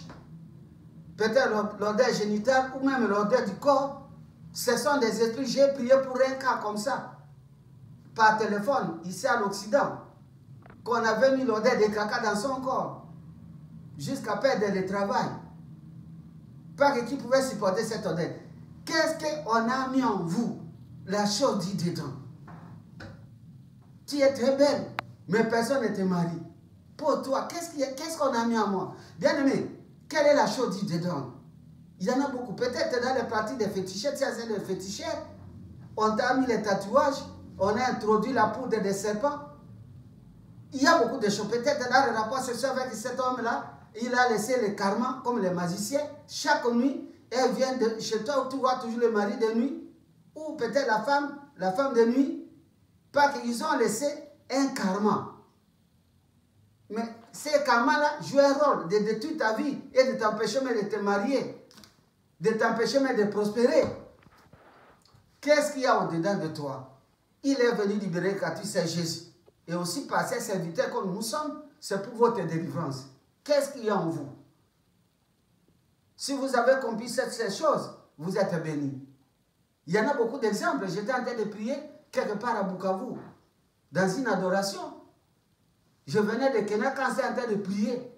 S1: peut-être l'odeur génitale ou même l'odeur du corps. Ce sont des esprits. J'ai prié pour un cas comme ça, par téléphone, ici à l'Occident, qu'on avait mis l'odeur de caca dans son corps, jusqu'à perdre le travail. Pas que qui pouvait supporter cette odeur. Qu'est-ce qu'on a mis en vous? La chose dit dedans. Tu es très belle, mais personne ne te marie. Pour toi, qu'est-ce qu'on a mis en moi? Bien aimé, quelle est la chose dit dedans? Il y en a beaucoup. Peut-être dans les pratiques des féticheurs, tu sais, les féticheurs, on t'a mis les tatouages, on a introduit la poudre des serpents. Il y a beaucoup de choses. Peut-être dans le rapport sexuel avec cet homme-là, il a laissé le karma comme les magiciens. Chaque nuit, elle vient chez toi où tu vois toujours le mari de nuit. Ou peut-être la femme de nuit. Parce qu'ils ont laissé un karma. Mais ces karmas-là jouent un rôle de détruire ta vie et de t'empêcher même de te marier. De t'empêcher même de prospérer. Qu'est-ce qu'il y a au-dedans de toi? Il est venu libérer quand tu sais Jésus. Et aussi par ces serviteurs comme nous sommes, c'est pour votre délivrance. Qu'est-ce qu'il y a en vous? Si vous avez compris ces choses, vous êtes bénis. Il y en a beaucoup d'exemples. J'étais en train de prier quelque part à Bukavu, dans une adoration. Je venais de Kenya quand j'étais en train de prier.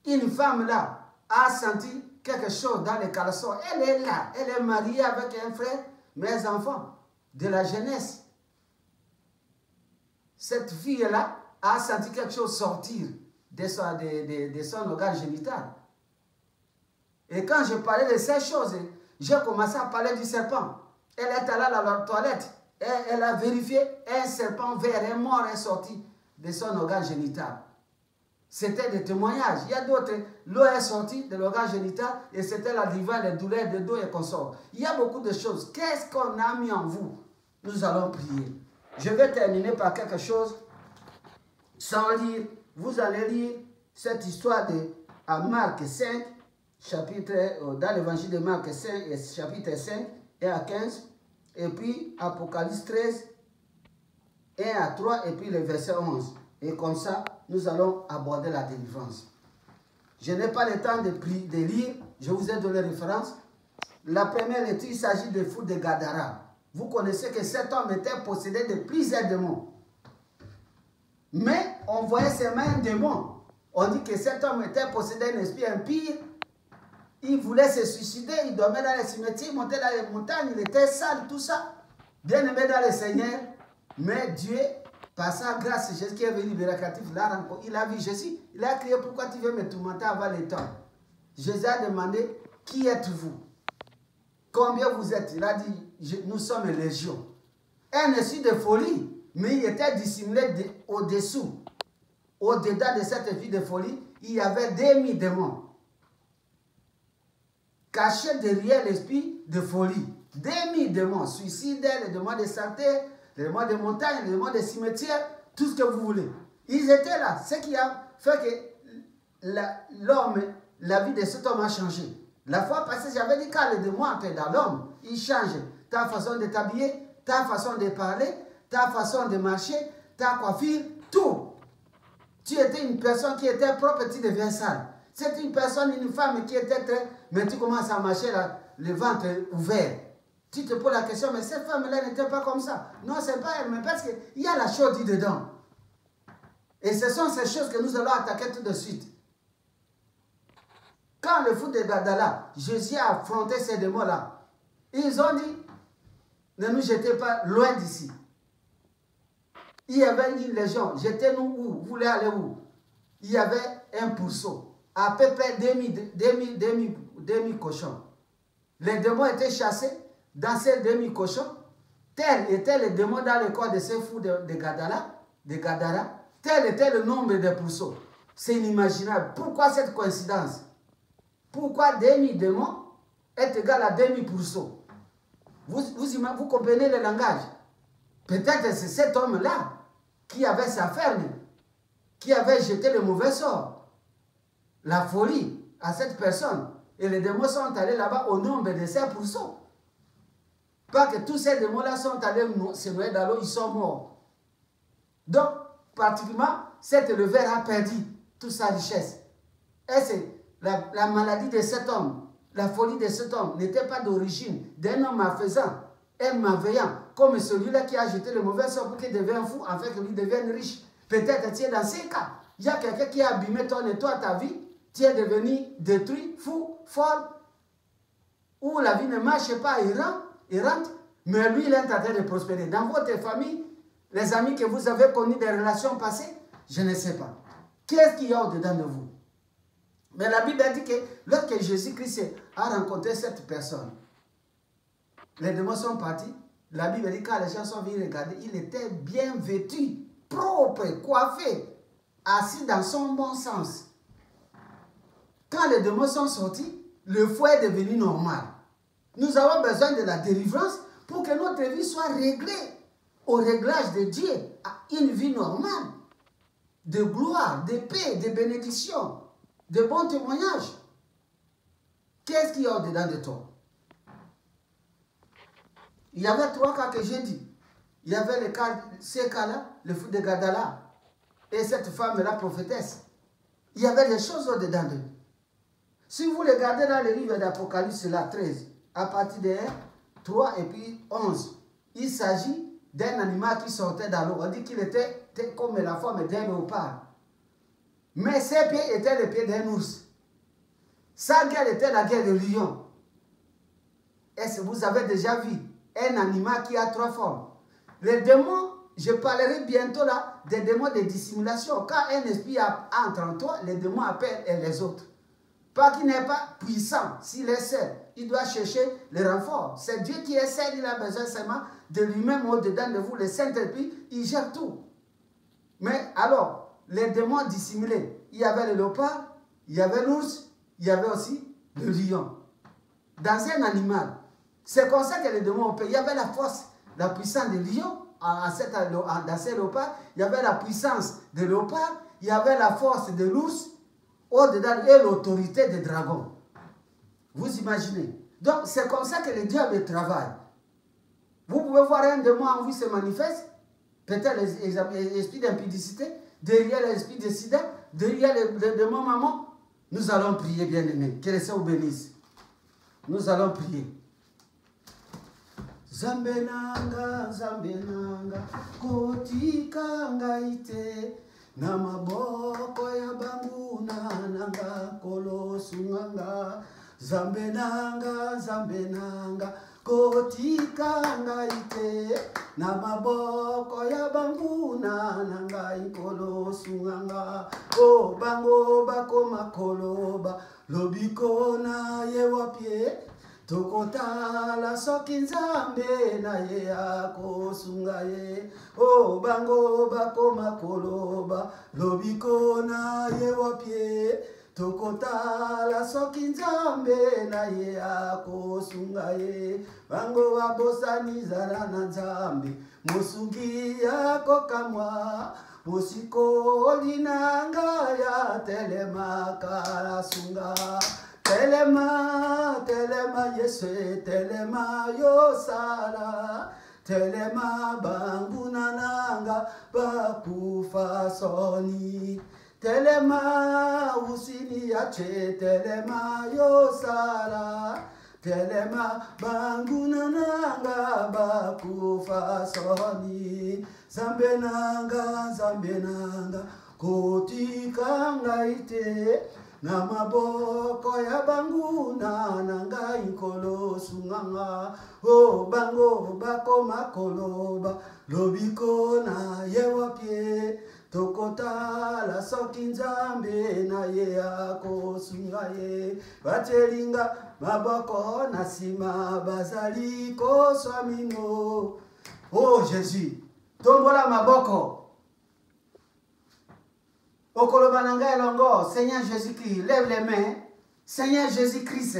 S1: Une femme là a senti quelque chose dans les caleçons. Elle est là, elle est mariée avec un frère, mes enfants, de la jeunesse. Cette fille-là a senti quelque chose sortir de son organe génital. Et quand je parlais de ces choses, j'ai commencé à parler du serpent. Elle est allée à la toilette. Elle a vérifié, un serpent vert, un mort est sorti de son organe génital. C'était des témoignages. Il y a d'autres, l'eau est sortie de l'organe génital et c'était la diva, les douleurs de dos et consorts. Il y a beaucoup de choses. Qu'est-ce qu'on a mis en vous? Nous allons prier. Je vais terminer par quelque chose sans lire. Vous allez lire cette histoire à Marc 5, dans l'évangile de Marc 5, chapitre 5 et à 15. Et puis Apocalypse 13, 1 à 3, et puis le verset 11. Et comme ça, nous allons aborder la délivrance. Je n'ai pas le temps de lire, je vous ai donné référence. La première lecture, il s'agit de foule de Gadara. Vous connaissez que cet homme était possédé de plusieurs démons. Mais on voyait seulement un démon. On dit que cet homme était possédé d'un esprit impie. Il voulait se suicider, il dormait dans les cimetières, il montait dans les montagnes, il était sale, tout ça. Bien aimé dans le Seigneur. Mais Dieu, par sa grâce, Jésus qui est venu libératif, il a vu Jésus. Il a crié, pourquoi tu veux me tourmenter avant le temps? Jésus a demandé, qui êtes-vous? Combien vous êtes? Il a dit, nous sommes légion. Un esprit de folie, mais il était dissimulé au-dessous. Au-dedans de cette vie de folie, il y avait 2000 démons. Cachés derrière l'esprit de folie. 2000 démons, suicidaires, les démons de santé, les démons de montagne, les démons de cimetière, tout ce que vous voulez. Ils étaient là. Ce qui a fait que l'homme, la vie de cet homme a changé. La fois passée, j'avais dit quand les démons entrent dans l'homme, ils changent ta façon de t'habiller, ta façon de parler, ta façon de marcher, ta coiffure, tout. Tu étais une personne qui était propre, tu deviens sale. C'est une personne, une femme qui était très... Mais tu commences à marcher là, le ventre ouvert. Tu te poses la question, mais cette femme-là n'était pas comme ça. Non, c'est pas elle, mais parce qu'il y a la chose dit dedans. Et ce sont ces choses que nous allons attaquer tout de suite. Quand le fou de Gadara, Jésus a affronté ces démons-là, ils ont dit, ne nous jetez pas loin d'ici. Il y avait une légion, jetez-nous où? Vous voulez aller où? Il y avait un pourceau, à peu près 2000 cochons. Les démons étaient chassés dans ces demi-cochons. Tel était le démon dans le corps de ces fous de Gadara. Tel était le nombre de pourceaux. C'est inimaginable. Pourquoi cette coïncidence? Pourquoi demi-démon est égal à demi-pourceau? Vous comprenez le langage? Peut-être c'est cet homme-là qui avait sa ferme, qui avait jeté le mauvais sort, la folie à cette personne. Et les démons sont allés là-bas au nombre de ces pourceaux. Pas que tous ces démons-là sont allés se noyer dans l'eau, ils sont morts. Donc, pratiquement, cet éleveur a perdu toute sa richesse. Et c'est la maladie de cet homme, la folie de cet homme n'était pas d'origine d'un homme malfaisant, un malveillant, comme celui-là qui a jeté le mauvais sort pour qu'il devienne fou, afin que lui devienne riche. Peut-être tu es dans ces cas. Il y a quelqu'un qui a abîmé ton et toi, ta vie, tu es devenu détruit, fou, folle, où la vie ne marche pas, errante, mais lui, il est en train de prospérer. Dans votre famille, les amis que vous avez connus des relations passées, je ne sais pas. Qu'est-ce qu'il y a au-dedans de vous? Mais la Bible a dit que lorsque Jésus-Christ a rencontré cette personne, les démons sont partis. La Bible dit que quand les gens sont venus regarder, il était bien vêtu, propre, coiffé, assis dans son bon sens. Quand les démons sont sortis, le foie est devenu normal. Nous avons besoin de la délivrance pour que notre vie soit réglée au réglage de Dieu, à une vie normale, de gloire, de paix, de bénédiction, de bons témoignages. Qu'est-ce qu'il y a au-dedans de toi? Il y avait 3 cas que j'ai dit. Il y avait ces cas-là, le fou de Gadara et cette femme-là, prophétesse. Il y avait des choses au-dedans d'eux. Si vous regardez dans le livre d'Apocalypse, là, 13, à partir de 1, 3 et puis 11, il s'agit d'un animal qui sortait dans l'eau. On dit qu'il était comme la forme d'un léopard. Mais ses pieds étaient les pieds d'un ours. Sa gueule était la gueule de lion. Est-ce que vous avez déjà vu un animal qui a 3 formes? Les démons, je parlerai bientôt là des démons de dissimulation. Quand un esprit entre en toi, les démons appellent les autres. Pas qu'il n'est pas puissant, s'il est seul, il doit chercher le renfort. C'est Dieu qui est seul, il a besoin seulement de lui-même au-dedans de vous. Le Saint-Esprit, il gère tout. Mais alors, les démons dissimulés, il y avait le léopard, il y avait l'ours, il y avait aussi le lion. Dans un animal, c'est comme ça que les démons ont payé. Il y avait la force, la puissance du lion, dans ces léopards, il y avait la puissance de léopard, il y avait la force de l'ours, au-dedans et l'autorité des dragons. Vous imaginez? Donc, c'est comme ça que le diable travaille. Vous pouvez voir un démon en vous se manifeste, peut-être l'esprit d'impudicité, derrière l'esprit de sida, derrière le démon maman. Nous allons prier, bien-aimés. Que le Seigneur vous bénisse. Nous allons prier. Zambenanga, Zambenanga, kotika ngaite. Namaboko ya bambuna nanga kolosunganga. Zambenanga, Zambenanga, kotika ngaite. Namaboko ya bambuna nanga kolosunganga. O bango bako makoloba, lobiko na ye wapie. Tokotala soki nzambe na ye akosunga ye. O bango bakoma koloba lobiko na ye wapie. Tokotala soki nzambe na ye akosunga ye. Bango babosani zala na nzambe mosungi akokamwa. Mosikoli nanga ya telemaka sunga. Telema, telema Yesu, telema Yosala. telema banguna nanga bakufa soni. Telema usini yache, telema yosala, telema banguna nanga bakufa soni. Zambe nanga, kotika ngaite, na maboko ya banguna nanga inkolo sunganga. O bango bako makoloba, lobiko na yewapie. Tokota la soki nzambe na ye akosunga ye. Batelinga maboko na sima bazali koswamino. Oh Jésus, tombola maboko. Okoloba nanga elongo, Seigneur Jésus-Christ, lève les mains. Seigneur Jésus-Christ,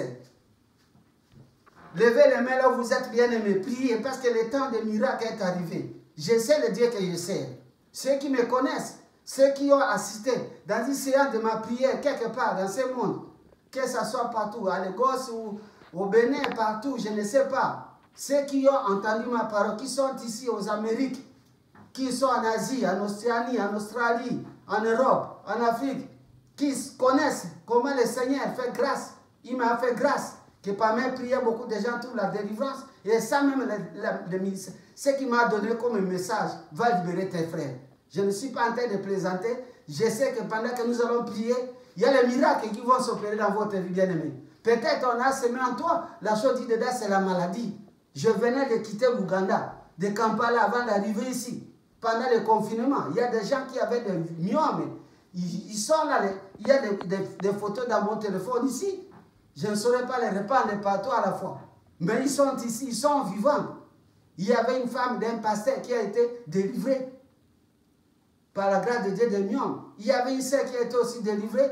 S1: levez les mains là où vous êtes bien aimés. Priez parce que le temps des miracles est arrivé. Je sais le Dieu que je sais. Ceux qui me connaissent, ceux qui ont assisté dans une séance de ma prière quelque part dans ce monde, que ce soit partout, à Lagos ou au Bénin, partout, je ne sais pas. Ceux qui ont entendu ma parole, qui sont ici aux Amériques, qui sont en Asie, en Océanie, en Australie, en Europe, en Afrique, qui connaissent comment le Seigneur fait grâce. Il m'a fait grâce que par mes prières, beaucoup de gens trouvent la délivrance. Et ça même, ce qu'il m'a donné comme message va libérer tes frères. Je ne suis pas en train de plaisanter. Je sais que pendant que nous allons prier, il y a les miracles qui vont s'opérer dans votre vie bien-aimée. Peut-être on a semé en toi. La chose dit dedans, c'est la maladie. Je venais de quitter l'Ouganda, de Kampala, avant d'arriver ici. Pendant le confinement, il y a des gens qui avaient des myomes. Ils sont là. Il y a des photos dans mon téléphone ici. Je ne saurais pas les répandre partout à la fois. Mais ils sont ici, ils sont vivants. Il y avait une femme d'un pasteur qui a été délivrée par la grâce de Dieu des myomes. Il y avait une sœur qui a été aussi délivrée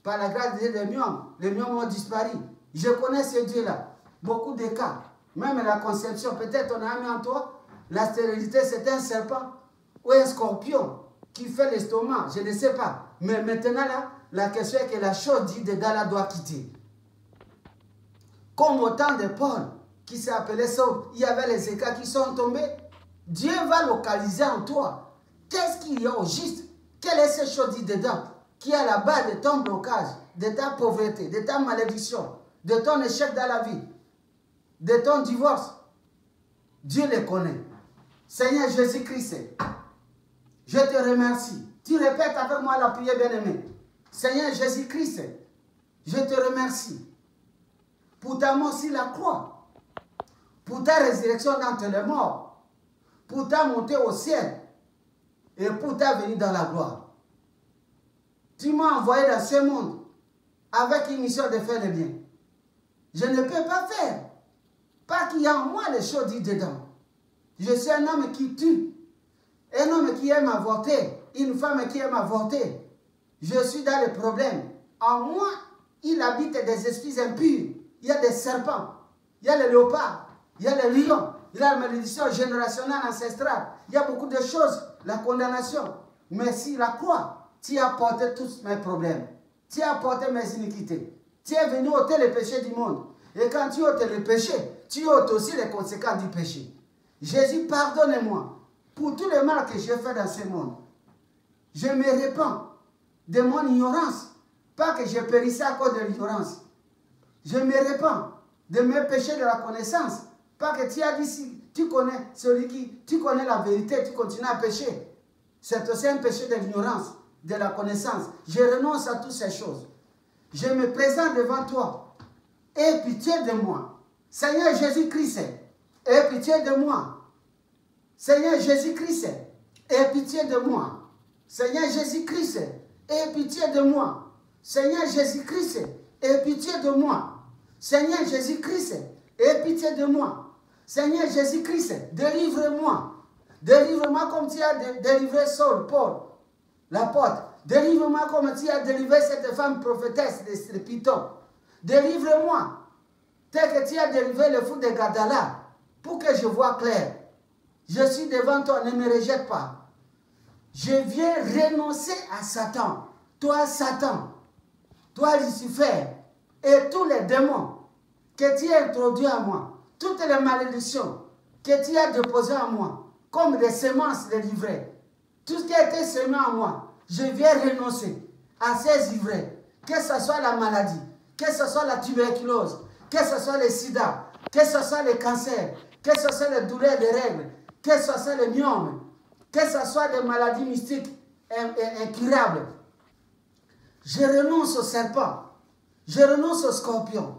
S1: par la grâce de Dieu des myomes. Les myomes ont disparu. Je connais ce Dieu-là. Beaucoup de cas. Même la conception, peut-être on a mis en toi. La stérilité, c'est un serpent ou un scorpion qui fait l'estomac. Je ne sais pas. Mais maintenant, là, la question est que la chose dit dedans, là, doit quitter. Comme au temps de Paul, qui s'est appelé Saul, il y avait les écarts qui sont tombés. Dieu va localiser en toi. Qu'est-ce qu'il y a au juste? Quelle est cette chose dit dedans qui est à la base de ton blocage, de ta pauvreté, de ta malédiction, de ton échec dans la vie, de ton divorce? Dieu les connaît. Seigneur Jésus-Christ, je te remercie. Tu répètes avec moi la prière bien-aimée. Seigneur Jésus-Christ, je te remercie pour ta mort sur la croix, pour ta résurrection d'entre les morts, pour ta montée au ciel et pour ta venue dans la gloire. Tu m'as envoyé dans ce monde avec une mission de faire le bien. Je ne peux pas faire, parce qu'il y a en moi les choses dites dedans. Je suis un homme qui tue, un homme qui aime avorter, une femme qui aime avorter. Je suis dans les problèmes. En moi, il habite des esprits impurs. Il y a des serpents, il y a les léopards, il y a les lions, il y a la malédiction générationnelle ancestrale. Il y a beaucoup de choses, la condamnation. Mais si la croix, tu as porté tous mes problèmes. Tu as porté mes iniquités. Tu es venu ôter les péchés du monde. Et quand tu ôtes les péchés, tu ôtes aussi les conséquences du péché. Jésus, pardonne-moi pour tout le mal que j'ai fait dans ce monde. Je me répands de mon ignorance, pas que je périssais à cause de l'ignorance. Je me répands de mes péchés de la connaissance, pas que tu as dit si tu connais celui qui, tu connais la vérité, tu continues à pécher. C'est aussi un péché de l'ignorance, de la connaissance. Je renonce à toutes ces choses. Je me présente devant toi. Aie pitié de moi. Seigneur Jésus-Christ, aie pitié de moi. Seigneur Jésus-Christ, aie pitié de moi. Seigneur Jésus-Christ, aie pitié de moi. Seigneur Jésus-Christ, aie pitié de moi. Seigneur Jésus-Christ, aie pitié de moi. Seigneur Jésus-Christ, délivre-moi. Délivre-moi comme tu as délivré Saul, Paul, l'apôtre. Délivre-moi comme tu as délivré cette femme prophétesse de Python. Délivre-moi, tel que tu as délivré le fou de Gadala, pour que je vois clair. Je suis devant toi, ne me rejette pas. Je viens renoncer à Satan. Toi, Satan, toi, Lucifer, et tous les démons que tu as introduits à moi, toutes les malédictions, que tu as déposé en moi, comme des semences de l'ivraie. Tout ce qui a été semé en moi, je viens renoncer à ces ivraies. Que ce soit la maladie, que ce soit la tuberculose, que ce soit le sida, que ce soit le cancer, que ce soit les douleurs de règles, que ce soit le myome, que ce soit des maladies mystiques incurables. Je renonce au serpent, je renonce au scorpion,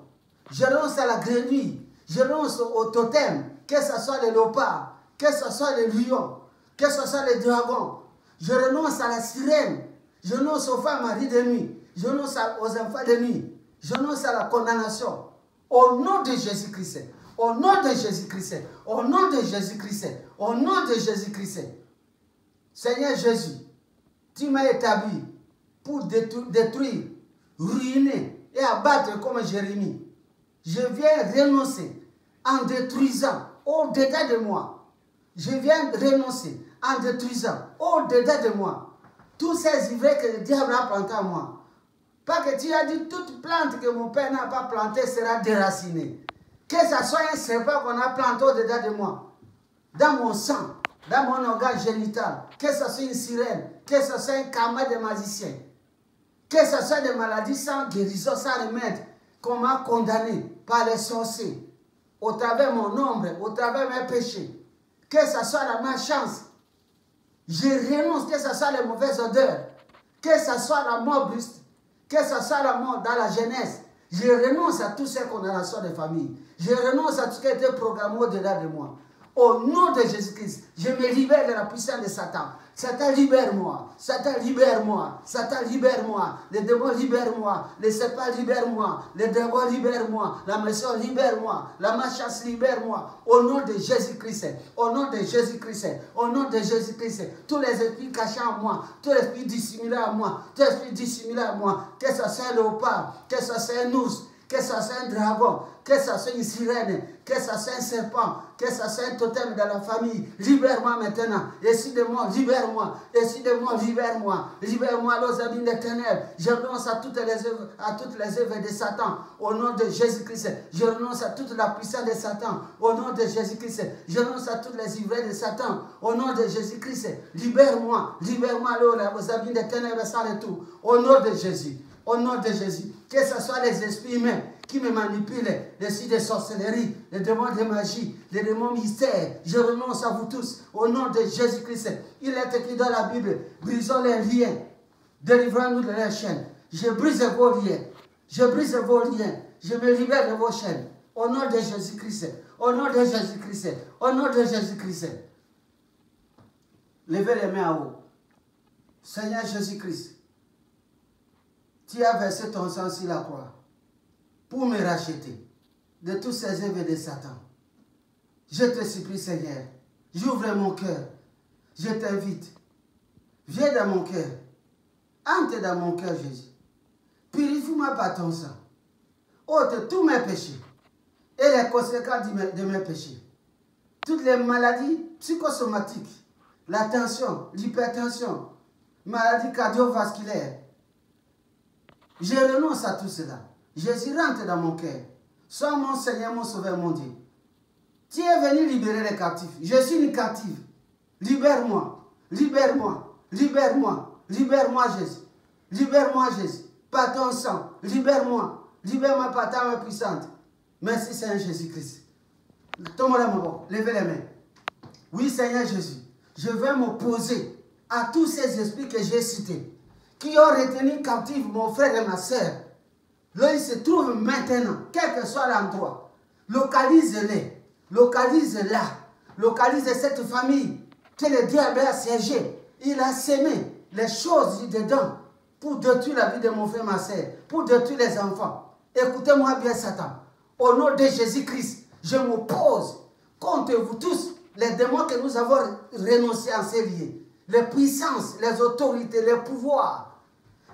S1: je renonce à la grenouille, je renonce au totem, que ce soit le léopard, que ce soit le lion, que ce soit le dragon. Je renonce à la sirène, je renonce aux femmes maris de nuit, je renonce aux enfants de nuit, je renonce à la condamnation. Au nom de Jésus-Christ, au nom de Jésus-Christ, au nom de Jésus-Christ, au nom de Jésus-Christ. Seigneur Jésus, tu m'as établi pour détruire, ruiner et abattre comme Jérémie. Je viens renoncer en détruisant au-dedans de moi. Je viens renoncer en détruisant au-dedans de moi tous ces ivraies que le diable a plantés en moi. Pas que tu as dit toute plante que mon père n'a pas plantée sera déracinée. Que ce soit un serpent qu'on a planté au-dedans de moi, dans mon sang, dans mon organe génital, que ce soit une sirène, que ce soit un karma de magicien, que ce soit des maladies sans guérison, sans remède, qu'on m'a condamné par les sorciers, au travers de mon ombre, au travers de mes péchés, que ce soit la malchance, je renonce, que ce soit les mauvaises odeurs, que ce soit la mort brusque, que ce soit la mort dans la jeunesse. Je renonce à tout ce qu'on a dans la soeur de famille. Je renonce à tout ce qui a été programmé au-delà de moi. Au nom de Jésus-Christ, je me libère de la puissance de Satan. Satan, libère-moi. Satan, libère-moi. Satan, libère-moi. Les démons, libère-moi. Les serpents, libère-moi. Les dragons, libère-moi. La maison, libère-moi. La malchance, libère-moi. Au nom de Jésus-Christ. Au nom de Jésus-Christ. Au nom de Jésus-Christ. Tous les esprits cachés en moi. Tous les esprits dissimulés en moi. Tous les esprits dissimulés en moi. Que ce soit un léopard. Que ce soit un ours. Que ce soit un dragon, que ce soit une sirène, que ce soit un serpent, que ce soit un totem dans la famille, libère-moi maintenant. Essuie de moi, libère-moi. Essuie de moi, libère-moi. Libère-moi, les amis des ténèbres. Je renonce à toutes les œuvres de Satan. Au nom de Jésus-Christ, je renonce à toute la puissance de Satan. Au nom de Jésus-Christ, je renonce à toutes les ivraies de Satan. Au nom de Jésus-Christ, libère-moi. Libère-moi, les amis des ténèbres sans retour. Au nom de Jésus. Au nom de Jésus, que ce soit les esprits humains qui me manipulent, les esprits de sorcellerie, les démons de magie, les démons mystères, je renonce à vous tous. Au nom de Jésus-Christ, il est écrit dans la Bible, brisons les liens, délivrons-nous de leurs chaînes. Je brise vos liens, je brise vos liens, je me libère de vos chaînes. Au nom de Jésus-Christ, au nom de Jésus-Christ, au nom de Jésus-Christ. Levez les mains en haut. Seigneur Jésus-Christ, tu as versé ton sang sur la croix pour me racheter de tous ces œuvres de Satan. Je te supplie, Seigneur, j'ouvre mon cœur, je t'invite. Viens dans mon cœur, entre dans mon cœur, Jésus. Purifie-moi par ton sang. Ôte tous mes péchés et les conséquences de mes péchés. Toutes les maladies psychosomatiques, la tension, l'hypertension, maladie cardiovasculaire. Je renonce à tout cela. Jésus rentre dans mon cœur. Sois mon Seigneur, mon Sauveur, mon Dieu. Tu es venu libérer les captifs. Je suis une captive. Libère-moi. Libère-moi. Libère-moi. Libère-moi, Jésus. Libère-moi, Jésus. Par ton sang. Libère-moi. Libère-moi par ta main puissante. Merci, Seigneur Jésus-Christ. Tombe-moi mon bon. Levez les mains. Oui, Seigneur Jésus. Je vais m'opposer à tous ces esprits que j'ai cités, qui ont retenu captif mon frère et ma soeur. Là, ils se trouvent maintenant, quel que soit l'endroit. Localise-les. Localise-la. Localise cette famille que le diable a siégé. Il a sémé les choses dedans pour détruire la vie de mon frère et ma soeur, pour détruire les enfants. Écoutez-moi bien, Satan. Au nom de Jésus-Christ, je m'oppose contre vous tous, les démons que nous avons renoncés en ces lieux. Les puissances, les autorités, les pouvoirs,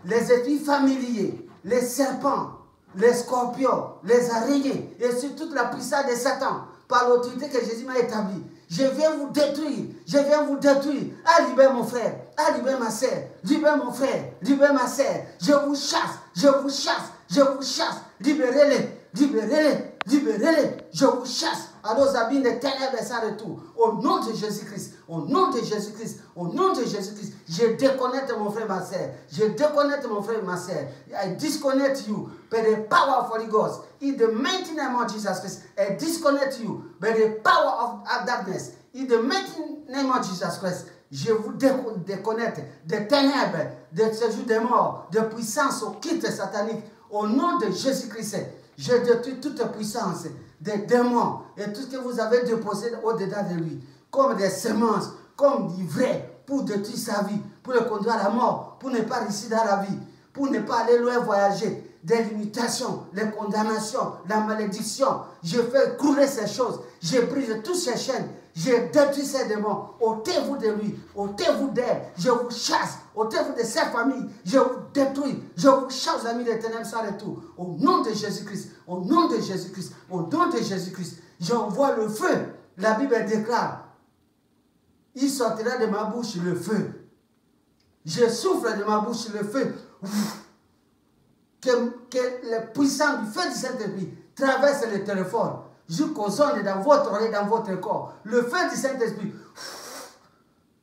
S1: les esprits familiers, les serpents, les scorpions, les araignées, et sur toute la puissance de Satan, par l'autorité que Jésus m'a établie. Je viens vous détruire, je viens vous détruire. Ah, libère mon frère, ah, libère ma soeur, libère mon frère, libère ma soeur. Je vous chasse, je vous chasse, je vous chasse. Libérez-les, libérez-les, libérez-les. Je vous chasse à nos abîmes des ténèbres et sans retour. Au nom de Jésus-Christ, au nom de Jésus-Christ, au nom de Jésus-Christ, je déconnecte mon frère, ma soeur. Je déconnecte mon frère, ma soeur. I disconnect you by the power of Holy Ghost. In the mighty name of Jesus Christ, I disconnect you by the power of darkness. In the mighty name of Jesus Christ, je vous déconnecte des ténèbres, des séjours des morts, de puissance au quitte satanique. Au nom de Jésus-Christ, je détruis toute puissance des démons et tout ce que vous avez déposé au-dedans de lui, comme des semences, comme du vrai, pour détruire sa vie, pour le conduire à la mort, pour ne pas réussir dans la vie, pour ne pas aller loin voyager. Des limitations, les condamnations, la malédiction. Je fais couler ces choses. Je brise toutes ces chaînes. Je détruis ces démons. Ôtez-vous de lui. Ôtez-vous d'elle. Je vous chasse. Ôtez-vous de sa famille. Je vous détruis. Je vous chasse, amis des ténèbres, sans retour. Au nom de Jésus-Christ. Au nom de Jésus-Christ. Au nom de Jésus-Christ. J'envoie le feu. La Bible déclare. Il sortira de ma bouche le feu. Je souffle de ma bouche le feu. Que les puissants du feu du Saint-Esprit traversent le téléphone jusqu'aux ondes dans votre oreille, dans votre corps. Le feu du Saint-Esprit,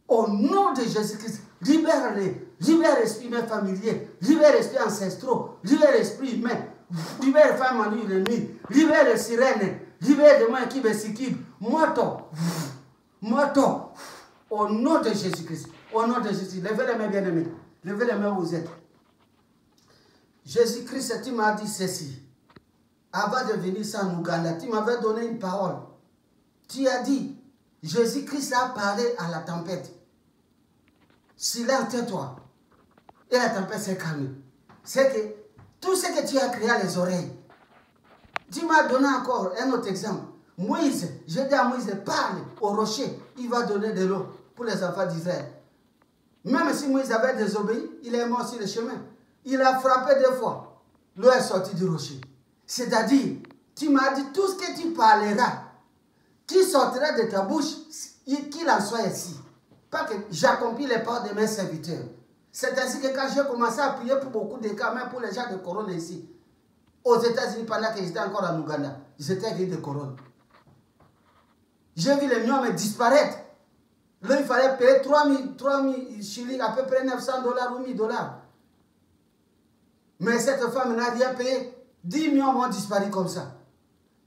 S1: au nom de Jésus-Christ, libère-les. Libère l'esprit humain familier, libère l'esprit ancestraux, libère l'esprit humain, libère les femmes en nuit et nuit, libère les sirènes, libère les mains qui me sikib. Moto, au nom de Jésus-Christ, au nom de Jésus. Levez les mains, bien-aimés, levez les mains où vous êtes. Jésus-Christ, tu m'as dit ceci. Avant de venir sans Ouganda, tu m'avais donné une parole. Tu as dit, Jésus-Christ a parlé à la tempête. Silence, tais-toi. Et la tempête s'est calmée. C'est que tout ce que tu as créé à les oreilles. Tu m'as donné encore un autre exemple. Moïse, j'ai dit à Moïse, parle au rocher. Il va donner de l'eau pour les enfants d'Israël. Même si Moïse avait désobéi, il est mort sur le chemin. Il a frappé 2 fois. L'eau est sortie du rocher. C'est-à-dire, tu m'as dit tout ce que tu parleras, qui sortira de ta bouche, qu'il en soit ici. Pas que j'accomplis les paroles de mes serviteurs. C'est ainsi que quand j'ai commencé à prier pour beaucoup de cas, même pour les gens de Corona ici, aux États-Unis, pendant que j'étais encore en Ouganda, j'étais guéri de Corona. J'ai vu les miomes disparaître. Là, il fallait payer 3000 shillings, à peu près $900 ou $1000. Mais cette femme n'a rien payé. 10 millions ont disparu comme ça.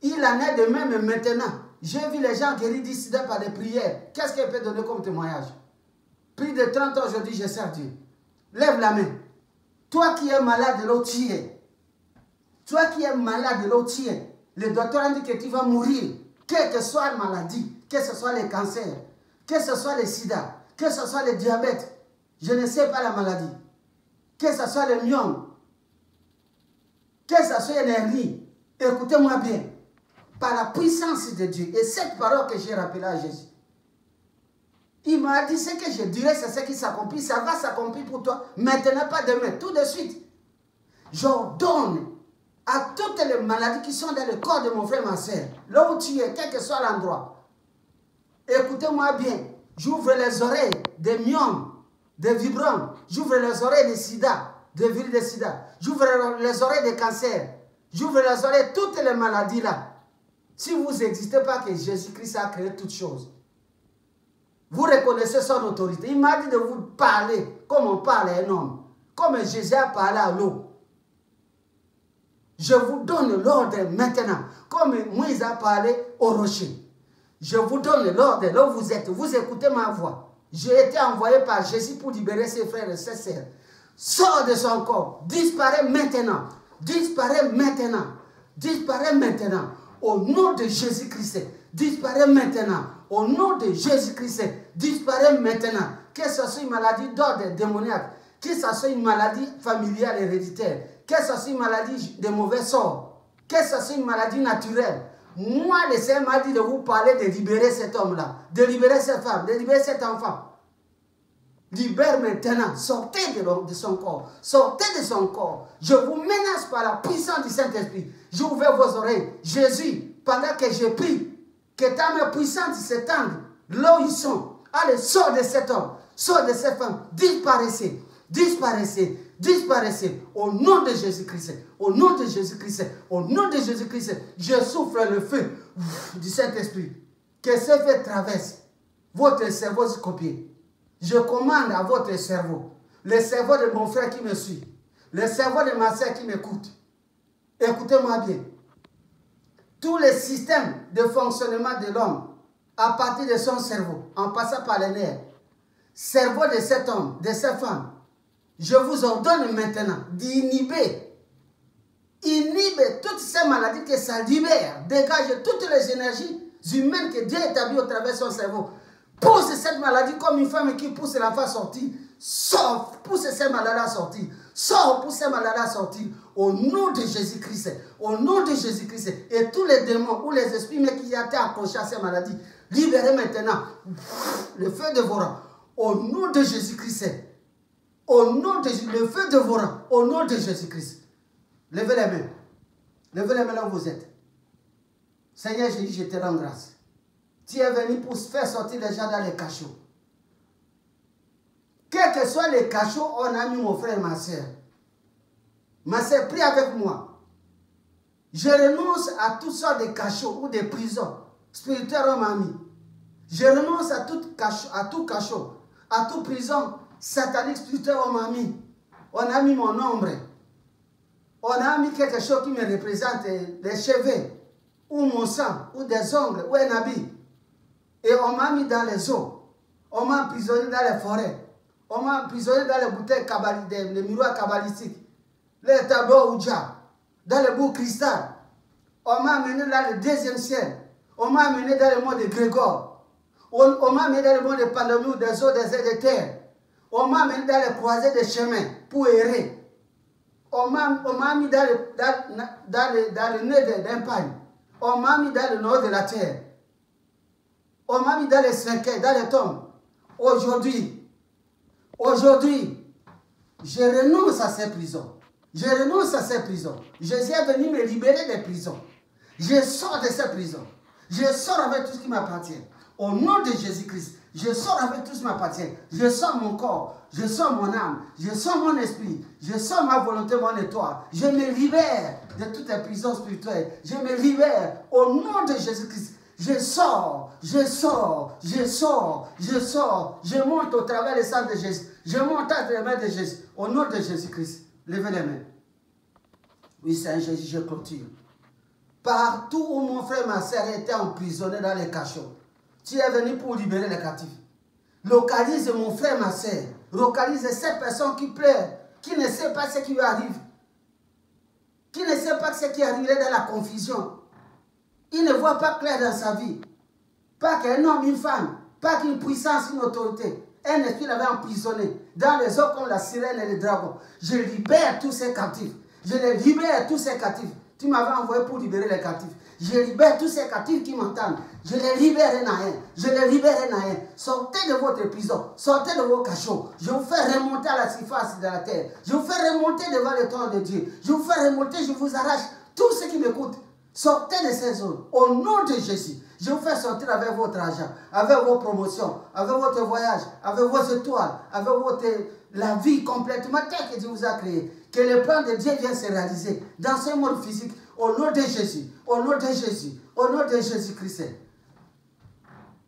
S1: Il en est de même maintenant. J'ai vu les gens guéris du sida par des prières. Qu'est-ce qu'elle peut donner comme témoignage? Plus de 30 ans aujourd'hui, je sers Dieu. Lève la main. Toi qui es malade de l'eau, tu es. Toi qui es malade de l'eau, tu es. Le docteur a dit que tu vas mourir. Quelle que soit la maladie, que ce soit les cancers, que ce soit le sida, que ce soit le diabète, je ne sais pas la maladie, que ce soit le myome, que ce soit l'énergie, écoutez-moi bien, par la puissance de Dieu, et cette parole que j'ai rappelée à Jésus, il m'a dit ce que je dirais, c'est ce qui s'accomplit, ça va s'accomplir pour toi, maintenant, pas demain, tout de suite. J'ordonne à toutes les maladies qui sont dans le corps de mon frère, ma soeur, là où tu es, quel que soit l'endroit, écoutez-moi bien, j'ouvre les oreilles des myomes, des vibrants, j'ouvre les oreilles des sida, des virus de sida, j'ouvre les oreilles des cancers, j'ouvre les oreilles de toutes les maladies là. Si vous n'existez pas que Jésus-Christ a créé toutes choses, vous reconnaissez son autorité. Il m'a dit de vous parler comme on parle à un homme, comme Jésus a parlé à l'eau. Je vous donne l'ordre maintenant, comme Moïse a parlé au rocher. Je vous donne l'ordre, là où vous êtes, vous écoutez ma voix. J'ai été envoyé par Jésus pour libérer ses frères et ses sœurs. Sors de son corps, disparaît maintenant, disparaît maintenant, disparaît maintenant. Au nom de Jésus-Christ, disparaît maintenant. Au nom de Jésus-Christ, disparaît maintenant. Que ce soit une maladie d'ordre démoniaque, que ce soit une maladie familiale héréditaire, que ce soit une maladie de mauvais sort, que ce soit une maladie naturelle. Moi, le Seigneur m'a dit de vous parler de libérer cet homme-là, de libérer cette femme, de libérer cet enfant. Libère maintenant, sortez de son corps, sortez de son corps. Je vous menace par la puissance du Saint-Esprit. J'ouvre vos oreilles. Jésus, pendant que je prie, que ta main puissante s'étende là où ils sont. Allez, sors de cet homme, sors de cette femme, disparaissez. Disparaissez, disparaissez. Au nom de Jésus-Christ, au nom de Jésus-Christ, au nom de Jésus-Christ, je souffle le feu du Saint-Esprit. Que ce feu traverse votre cerveau scopié. Je commande à votre cerveau, le cerveau de mon frère qui me suit, le cerveau de ma soeur qui m'écoute. Écoutez-moi bien. Tous les systèmes de fonctionnement de l'homme, à partir de son cerveau, en passant par les nerfs, cerveau de cet homme, de cette femme, je vous ordonne maintenant d'inhiber, toutes ces maladies que ça libère, dégage toutes les énergies humaines que Dieu établit au travers de son cerveau. Pousse cette maladie comme une femme qui pousse l'enfant à sortir. Sors, pousse ces maladies à sortir. Sors, pousse ces maladies à sortir. Au nom de Jésus-Christ. Au nom de Jésus-Christ. Et tous les démons ou les esprits qui étaient accrochés à ces maladies, libérez maintenant. Le feu dévorant. Au nom de Jésus-Christ. Au nom de le feu dévorant. Au nom de Jésus-Christ. Levez les mains. Levez les mains là où vous êtes. Seigneur Jésus, je te rends grâce. Tu es venu pour faire sortir les gens dans les cachots. Quels que soient les cachots, on a mis mon frère et ma soeur. Ma soeur, prie avec moi. Je renonce à toutes sortes de cachots ou de prisons spirituelles on m'a mis. Je renonce à tout cachot, à toute prison satanique spirituelle on m'a mis. On a mis mon ombre. On a mis quelque chose qui me représente, les cheveux, ou mon sang, ou des ongles, ou un habit. Et on m'a mis dans les eaux. On m'a emprisonné dans les forêts. On m'a emprisonné dans les bouteilles kabbalistiques, les miroirs kabbalistiques, les tableaux Ouija, dans les bouts cristal. On m'a amené dans le deuxième ciel. On m'a amené dans le monde de Grégor. On m'a amené dans le monde de Pandémie, des eaux, des airs de terre. On m'a amené dans les croisées des chemins pour errer. On m'a mis dans le nez d'un pagne. On m'a mis dans le nord de la terre. On m'a mis dans les cercueils, dans les tombes. Aujourd'hui, je renonce à ces prisons. Je renonce à ces prisons. Jésus est venu me libérer des prisons. Je sors de ces prisons. Je sors avec tout ce qui m'appartient. Au nom de Jésus-Christ, je sors avec tout ce qui m'appartient. Je sors mon corps, je sors mon âme, je sors mon esprit, je sors ma volonté, mon étoile. Je me libère de toutes les prisons spirituelles. Je me libère au nom de Jésus-Christ. Je sors, je sors, je sors, je sors. Je monte au travers des sang de Jésus. Je monte à les mains de Jésus. Au nom de Jésus-Christ. Levez les mains. Oui, Seigneur Jésus, je continue. Partout où mon frère et ma soeur étaient emprisonnés dans les cachots, tu es venu pour libérer les captifs. Localise mon frère et ma soeur. Localise ces personnes qui pleurent, qui ne savent pas ce qui lui arrive. Qui ne savent pas ce qui arriverait dans la confusion. Il ne voit pas clair dans sa vie. Pas qu'un homme, une femme, pas qu'une puissance, une autorité. Un esprit l'avait emprisonné dans les eaux comme la sirène et le dragon. Je libère tous ces captifs. Je les libère tous ces captifs. Tu m'avais envoyé pour libérer les captifs. Je libère tous ces captifs qui m'entendent. Je les libère un à un. Je les libère un à un. Sortez de votre prison. Sortez de vos cachots. Je vous fais remonter à la surface de la terre. Je vous fais remonter devant le trône de Dieu. Je vous fais remonter, je vous arrache. Tous ceux qui m'écoutent, sortez de ces zones. Au nom de Jésus. Je vous fais sortir avec votre argent, avec vos promotions, avec votre voyage, avec vos étoiles, avec la vie complètement telle que Dieu vous a créée. Que le plan de Dieu vienne se réaliser dans ce monde physique. Au nom de Jésus. Au nom de Jésus. Au nom de Jésus-Christ.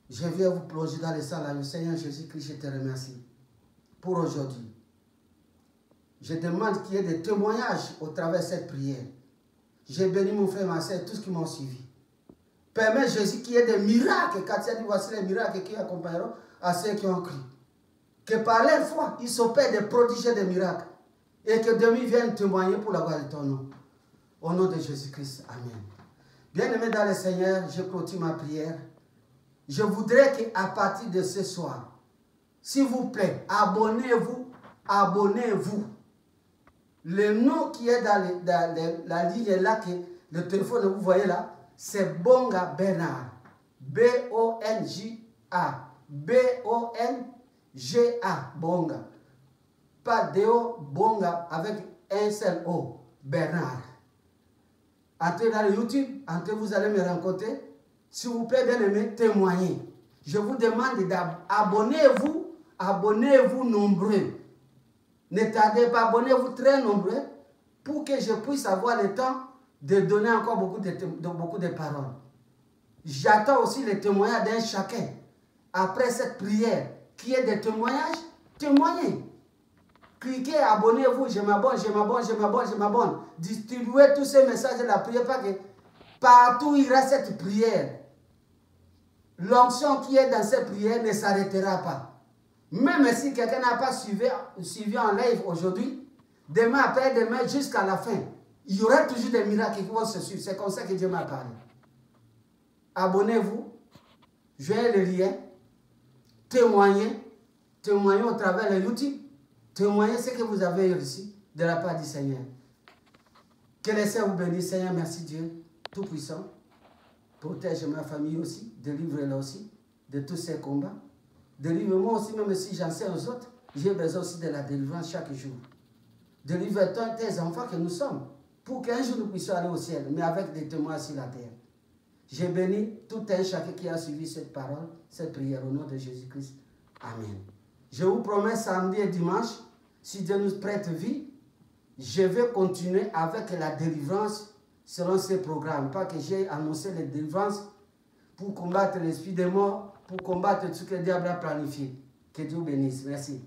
S1: Je viens vous plonger dans le sang. Le Seigneur Jésus-Christ, je te remercie pour aujourd'hui. Je demande qu'il y ait des témoignages au travers de cette prière. J'ai béni mon frère, ma soeur, tous qui m'ont suivi. Permets Jésus qu'il y ait des miracles, car tu as dit, voici les miracles qui accompagneront à ceux qui ont cru. Que par leur foi, ils s'opèrent des prodiges et des miracles. Et que demain viennent témoigner pour la gloire de ton nom. Au nom de Jésus-Christ. Amen. Bien-aimés dans le Seigneur, je continue ma prière. Je voudrais qu'à partir de ce soir, s'il vous plaît, abonnez-vous, abonnez-vous. Le nom qui est dans la ligne là, le téléphone que vous voyez là, c'est Bonga Bernard. B-O-N-J-A. B-O-N-G-A. Bonga. Pas D-O, Bonga, avec un seul O. Bernard. Entrez dans le YouTube, entrez, vous allez me rencontrer. S'il vous plaît, bien aimé, témoignez. Je vous demande d'abonnez-vous, abonnez-vous nombreux. Ne tardez pas, abonnez-vous très nombreux pour que je puisse avoir le temps de donner encore beaucoup de paroles. J'attends aussi les témoignages d'un chacun. Après cette prière, qui est des témoignages, témoignez. Cliquez, abonnez-vous, je m'abonne, je m'abonne, je m'abonne, je m'abonne. Distribuez tous ces messages de la prière, parce que partout il y aura cette prière. L'onction qui est dans cette prière ne s'arrêtera pas. Même si quelqu'un n'a pas suivi en live aujourd'hui, demain, après-demain, jusqu'à la fin, il y aura toujours des miracles qui vont se suivre. C'est comme ça que Dieu m'a parlé. Abonnez-vous, joignez le lien, témoignez au travers de YouTube, témoignez ce que vous avez reçu de la part du Seigneur. Que le Seigneur vous bénisse, Seigneur, merci Dieu, Tout-Puissant. Protège ma famille aussi, délivre-la aussi de tous ces combats. Délivre-moi aussi, même si j'enseigne aux autres, j'ai besoin aussi de la délivrance chaque jour. Délivre-toi tes enfants que nous sommes, pour qu'un jour nous puissions aller au ciel, mais avec des témoins sur la terre. J'ai béni tout un chacun qui a suivi cette parole, cette prière au nom de Jésus-Christ. Amen. Je vous promets samedi et dimanche, si Dieu nous prête vie, je vais continuer avec la délivrance selon ce programme. Pas que j'ai annoncé les délivrances pour combattre l'esprit des morts, pour combattre tout ce que le diable a planifié. Que Dieu bénisse. Merci.